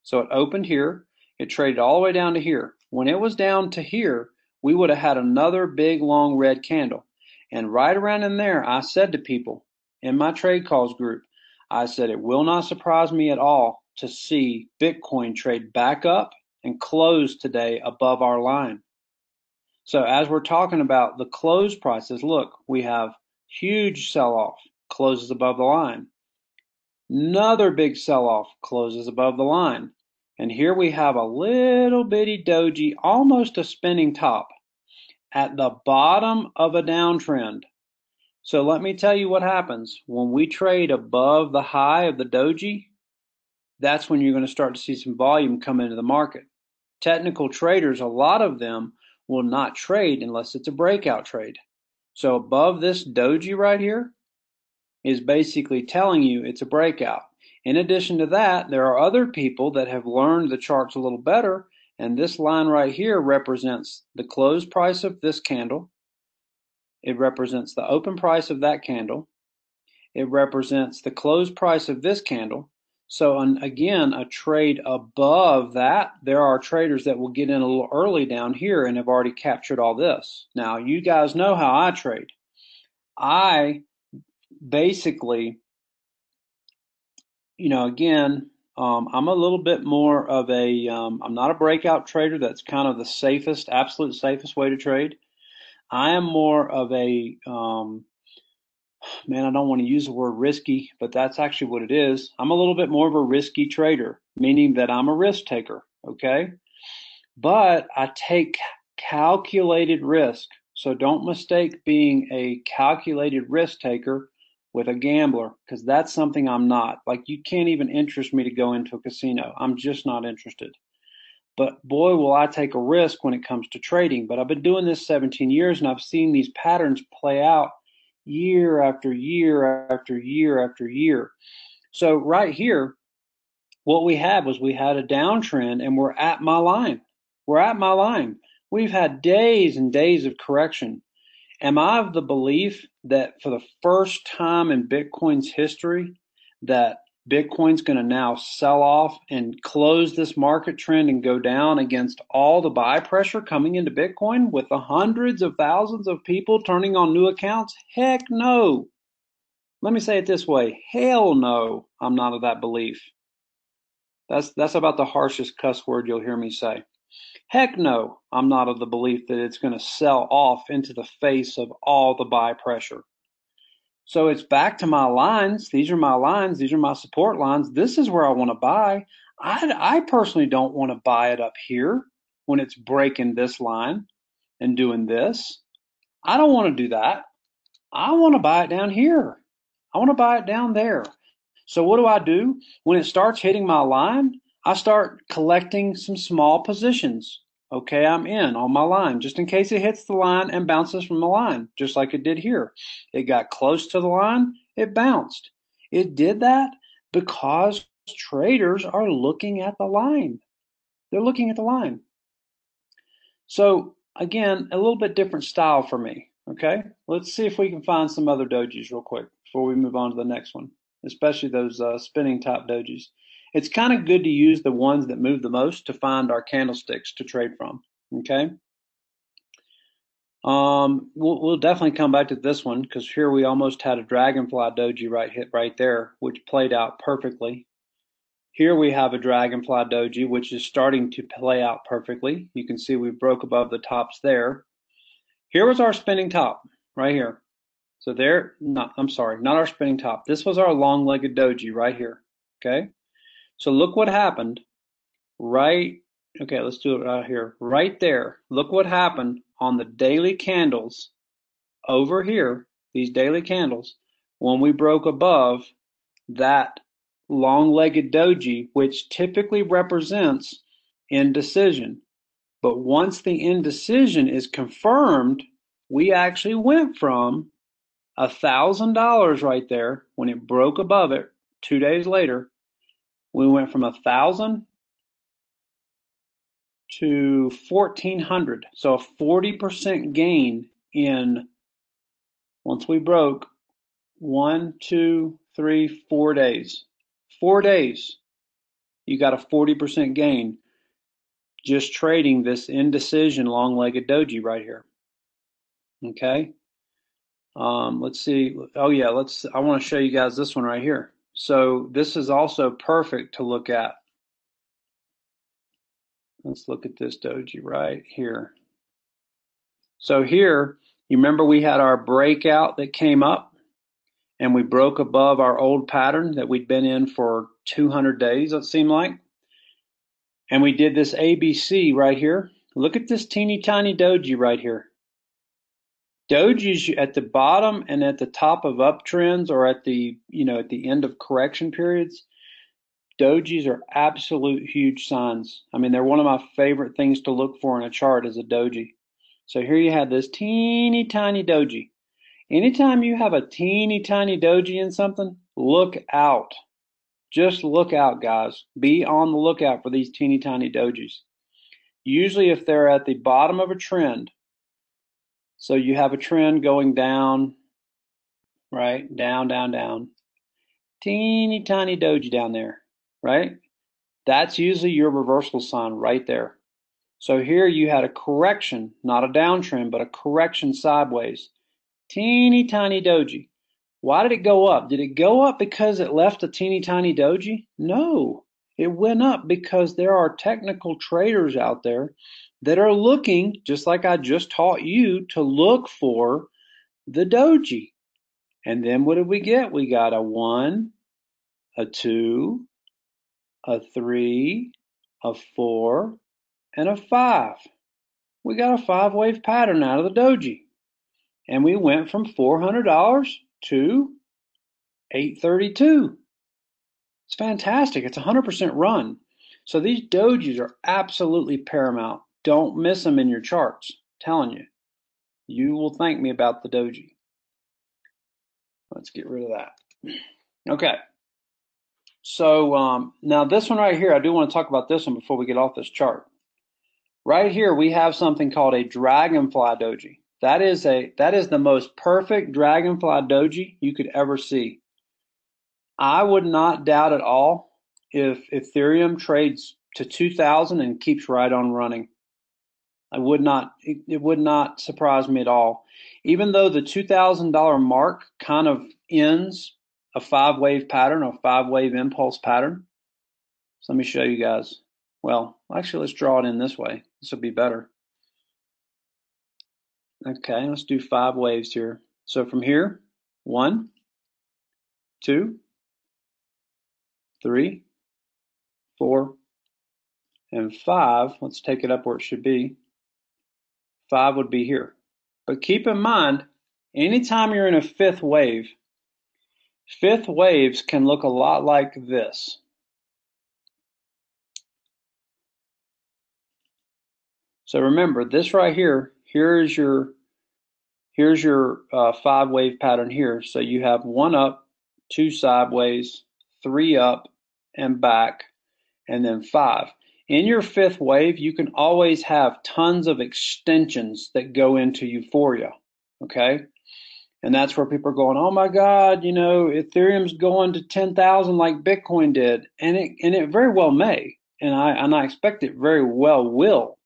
So it opened here. It traded all the way down to here. When it was down to here, we would have had another big, long red candle. And right around in there, I said to people in my trade calls group, I said, it will not surprise me at all to see Bitcoin trade back up and close today above our line. So as we're talking about the close prices, look, we have huge sell-off, closes above the line. Another big sell-off, closes above the line. And here we have a little bitty doji, almost a spinning top, at the bottom of a downtrend. So let me tell you what happens. When we trade above the high of the doji, that's when you're going to start to see some volume come into the market. Technical traders, a lot of them will not trade unless it's a breakout trade. So above this doji right here is basically telling you it's a breakout. In addition to that, there are other people that have learned the charts a little better, and this line right here represents the close price of this candle. It represents the open price of that candle. It represents the close price of this candle. So again, a trade above that, there are traders that will get in a little early down here and have already captured all this. Now, you guys know how I trade. I basically, again, I'm a little bit more of I'm not a breakout trader. That's kind of the safest, absolute safest way to trade. I am more of a, man, I don't want to use the word risky, but that's actually what it is. I'm a little bit more of a risky trader, meaning that I'm a risk taker, okay? But I take calculated risk. So don't mistake being a calculated risk taker with a gambler, because that's something I'm not. Like, you can't even interest me to go into a casino. I'm just not interested. But boy, will I take a risk when it comes to trading. But I've been doing this 17 years, and I've seen these patterns play out year after year after year after year. So right here, what we had was we had a downtrend, and we're at my line. We're at my line. We've had days and days of correction. Am I of the belief that for the first time in Bitcoin's history, that Bitcoin's going to now sell off and close this market trend and go down against all the buy pressure coming into Bitcoin with the hundreds of thousands of people turning on new accounts? Heck no. Let me say it this way. Hell no, I'm not of that belief. That's about the harshest cuss word you'll hear me say. Heck no, I'm not of the belief that it's going to sell off into the face of all the buy pressure. So it's back to my lines. These are my lines. These are my support lines. This is where I want to buy. I personally don't want to buy it up here when it's breaking this line and doing this. I don't want to do that. I want to buy it down here. I want to buy it down there. So what do? When it starts hitting my line, I start collecting some small positions. Okay, I'm in on my line, just in case it hits the line and bounces from the line, just like it did here. It got close to the line, it bounced. It did that because traders are looking at the line. They're looking at the line. So again, a little bit different style for me. Okay, let's see if we can find some other dojis real quick before we move on to the next one, especially those spinning top dojis. It's kind of good to use the ones that move the most to find our candlesticks to trade from. Okay. We'll definitely come back to this one, because here we almost had a dragonfly doji right there, which played out perfectly. Here we have a dragonfly doji, which is starting to play out perfectly. You can see we broke above the tops there. Here was our spinning top right here. So I'm sorry, not our spinning top. This was our long-legged doji right here. Okay. So look what happened okay, let's do it right here. Right there. Look what happened on the daily candles over here. these daily candles, when we broke above that long-legged doji, which typically represents indecision. But once the indecision is confirmed, we actually went from $1,000 right there when it broke above it 2 days later. We went from 1,000 to 1,400. So a 40% gain in, once we broke, 1, 2, 3, 4 days. 4 days, you got a 40% gain just trading this indecision long-legged doji right here. Okay. Let's see. Oh yeah, I want to show you guys this one right here. So this is also perfect to look at. Let's look at this doji right here. So here, you remember we had our breakout that came up and we broke above our old pattern that we'd been in for 200 days, it seemed like. And we did this ABC right here. Look at this teeny tiny doji right here. Dojis at the bottom and at the top of uptrends, or at the at the end of correction periods, dojis are absolute huge signs. I mean, they're one of my favorite things to look for in a chart is a doji. So here you have this teeny tiny doji. Anytime you have a teeny tiny doji in something, look out. Just look out, guys. Be on the lookout for these teeny tiny dojis. Usually if they're at the bottom of a trend, so you have a trend going down, right? Down, down, down. Teeny tiny doji down there, right? That's usually your reversal sign right there. So here you had a correction, not a downtrend, but a correction sideways. Teeny tiny doji. Why did it go up? Did it go up because it left a teeny tiny doji? No, it went up because there are technical traders out there that are looking, just like I just taught you, to look for the doji. And then what did we get? We got a 1, a 2, a 3, a 4, and a 5. We got a 5-wave pattern out of the doji. And we went from $400 to $832. It's fantastic. It's 100% run. So these dojis are absolutely paramount. Don't miss them in your charts. I'm telling you. You will thank me about the doji. Let's get rid of that. Okay. So now this one right here, I do want to talk about this one before we get off this chart. Right here, we have something called a dragonfly doji. That is the most perfect dragonfly doji you could ever see. I would not doubt at all if Ethereum trades to 2,000 and keeps right on running. It would not surprise me at all. Even though the $2,000 mark kind of ends a 5-wave pattern, a 5-wave impulse pattern. So let me show you guys. Well, actually, let's draw it in this way. This will be better. Okay, let's do 5 waves here. So from here, 1, 2, 3, 4, and 5. Let's take it up where it should be. 5 would be here. But keep in mind, anytime you're in a 5th wave, 5th waves can look a lot like this. So remember, this right here, here's your 5-wave pattern here. So you have 1 up, 2 sideways, 3 up and back, and then 5. In your 5th wave, you can always have tons of extensions that go into euphoria, okay? And that's where people are going, oh my God, Ethereum's going to 10,000 like Bitcoin did. And it very well may, and I expect it very well will.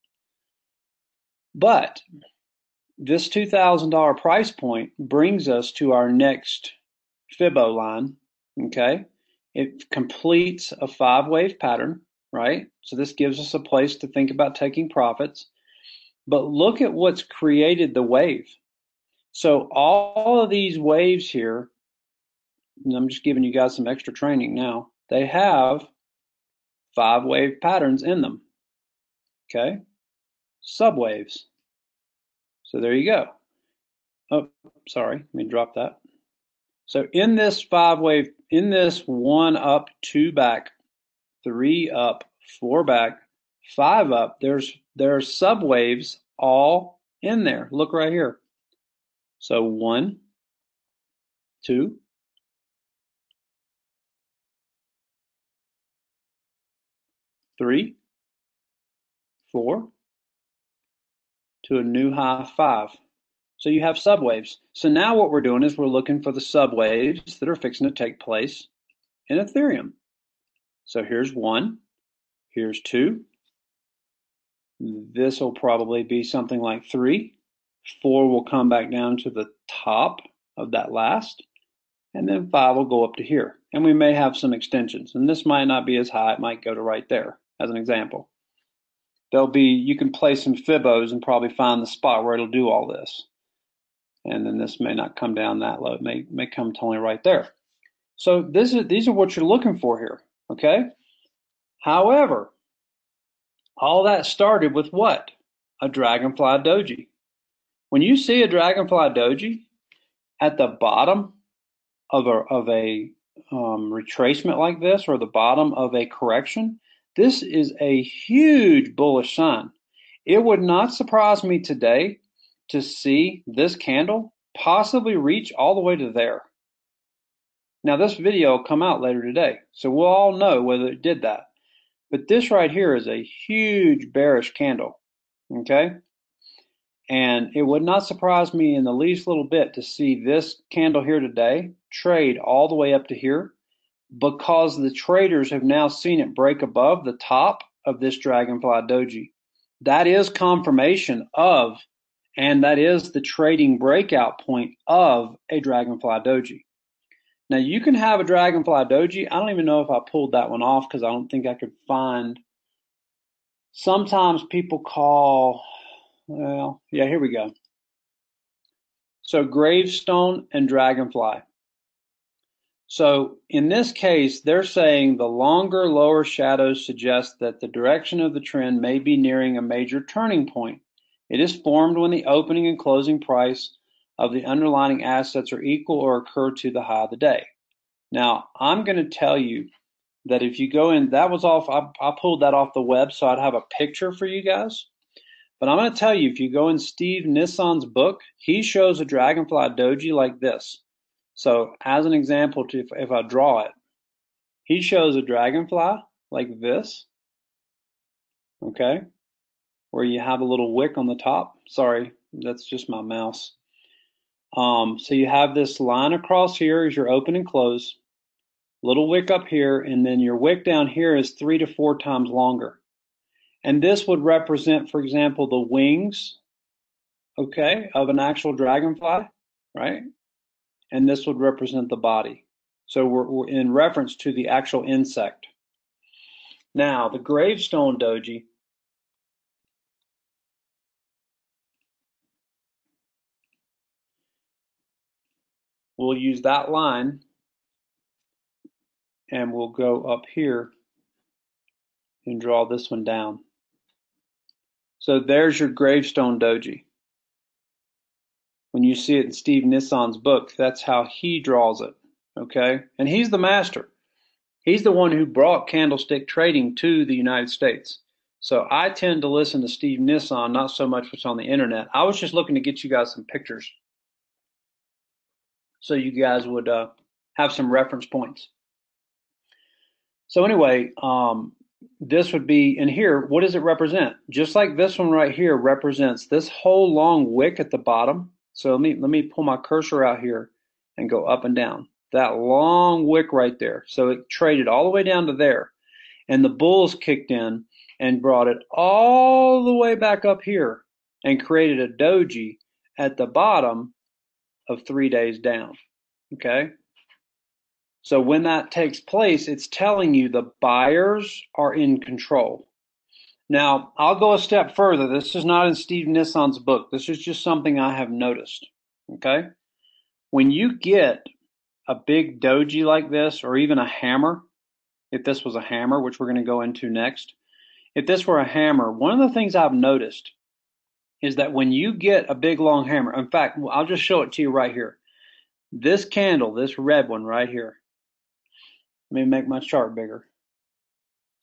But this $2,000 price point brings us to our next Fibbo line, okay? It completes a 5-wave pattern, right? So this gives us a place to think about taking profits. But look at what's created the wave. So all of these waves here, and I'm just giving you guys some extra training now, they have 5-wave patterns in them, okay? Subwaves. So there you go. Oh, sorry, let me drop that. So in this 5-wave, in this 1 up, 2 back, 3 up, 4 back, 5 up, there's subwaves all in there. Look right here. So 1, 2, 3, 4, to a new high 5. So you have subwaves. So now what we're doing is we're looking for the subwaves that are fixing to take place in Ethereum. So here's 1, here's 2. This will probably be something like 3. 4 will come back down to the top of that last, and then 5 will go up to here. And we may have some extensions, and this might not be as high. It might go to right there as an example. You can play some fibos and probably find the spot where it'll do all this. And then this may not come down that low. It may come to only right there. So these are what you're looking for here, okay? However, all that started with what? A dragonfly doji. When you see a dragonfly doji at the bottom of a retracement like this, or the bottom of a correction, this is a huge bullish sign. It would not surprise me today to see this candle possibly reach all the way to there. Now this video will come out later today, so we'll all know whether it did that. But this right here is a huge bearish candle, okay? And it would not surprise me in the least little bit to see this candle here today trade all the way up to here, because the traders have now seen it break above the top of this dragonfly doji. That is confirmation of, and that is the trading breakout point of a dragonfly doji. Now you can have a dragonfly doji. I don't even know if I pulled that one off because I don't think I could find. Sometimes people call, well, yeah, here we go. So gravestone and dragonfly. So in this case, they're saying the longer lower shadows suggest that the direction of the trend may be nearing a major turning point. It is formed when the opening and closing price of the underlying assets are equal or occur to the high of the day. Now, I'm going to tell you that if you go in, that was off, I pulled that off the web so I'd have a picture for you guys. But I'm going to tell you, if you go in Steve Nisson's book, he shows a dragonfly doji like this. So as an example, if I draw it, he shows a dragonfly like this, okay, where you have a little wick on the top. Sorry, that's just my mouse. So you have this line across here as your open and close, little wick up here, and then your wick down here is 3 to 4 times longer. And this would represent, for example, the wings, okay, of an actual dragonfly, right? And this would represent the body. So we're in reference to the actual insect. Now, the gravestone doji, we'll use that line and we'll go up here and draw this one down. So there's your gravestone doji. When you see it in Steve Nisson's book, that's how he draws it, okay? And he's the master. He's the one who brought candlestick trading to the United States. So I tend to listen to Steve Nisson, not so much what's on the internet. I was just looking to get you guys some pictures so you guys would have some reference points. So anyway, this would be, and here, what does it represent? Just like this one right here represents this whole long wick at the bottom. So let me pull my cursor out here and go up and down. That long wick right there. So it traded all the way down to there. And the bulls kicked in and brought it all the way back up here and created a doji at the bottom of 3 days down. Okay? So when that takes place, it's telling you the buyers are in control. Now, I'll go a step further. This is not in Steve Nisson's book. This is just something I have noticed. Okay? When you get a big doji like this, or even a hammer, if this was a hammer, which we're going to go into next, if this were a hammer, one of the things I've noticed is that when you get a big long hammer, in fact, I'll just show it to you right here. This candle, this red one right here, let me make my chart bigger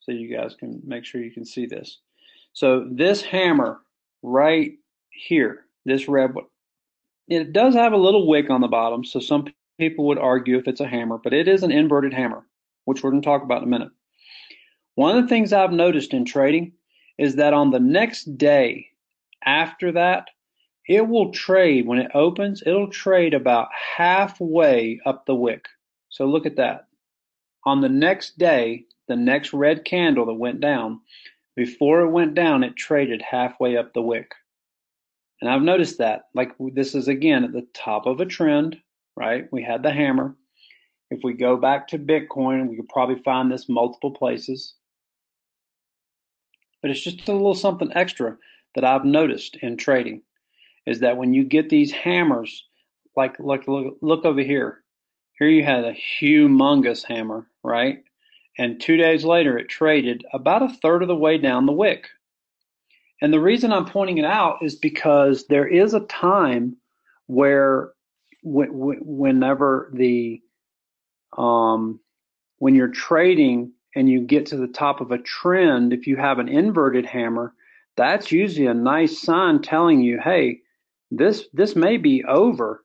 so you guys can make sure you can see this. So this hammer right here, this red one, it does have a little wick on the bottom, so some people would argue if it's a hammer, but it is an inverted hammer, which we're going to talk about in a minute. One of the things I've noticed in trading is that on the next day after that, it will trade, when it opens, it'll trade about halfway up the wick. So look at that. On the next day, the next red candle that went down, before it went down, it traded halfway up the wick. And I've noticed that, like this is again at the top of a trend, right? We had the hammer. If we go back to Bitcoin, we could probably find this multiple places. But it's just a little something extra that I've noticed in trading, is that when you get these hammers, like look over here. Here you had a humongous hammer, right? And 2 days later, it traded about a third of the way down the wick. And the reason I'm pointing it out is because there is a time where whenever when you're trading and you get to the top of a trend, if you have an inverted hammer, that's usually a nice sign telling you, hey, this may be over.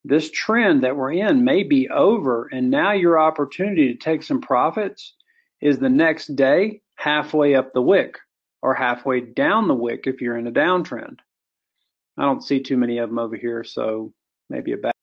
This trend that we're in may be over, and now your opportunity to take some profits is the next day halfway up the wick or halfway down the wick if you're in a downtrend. I don't see too many of them over here, so maybe a bad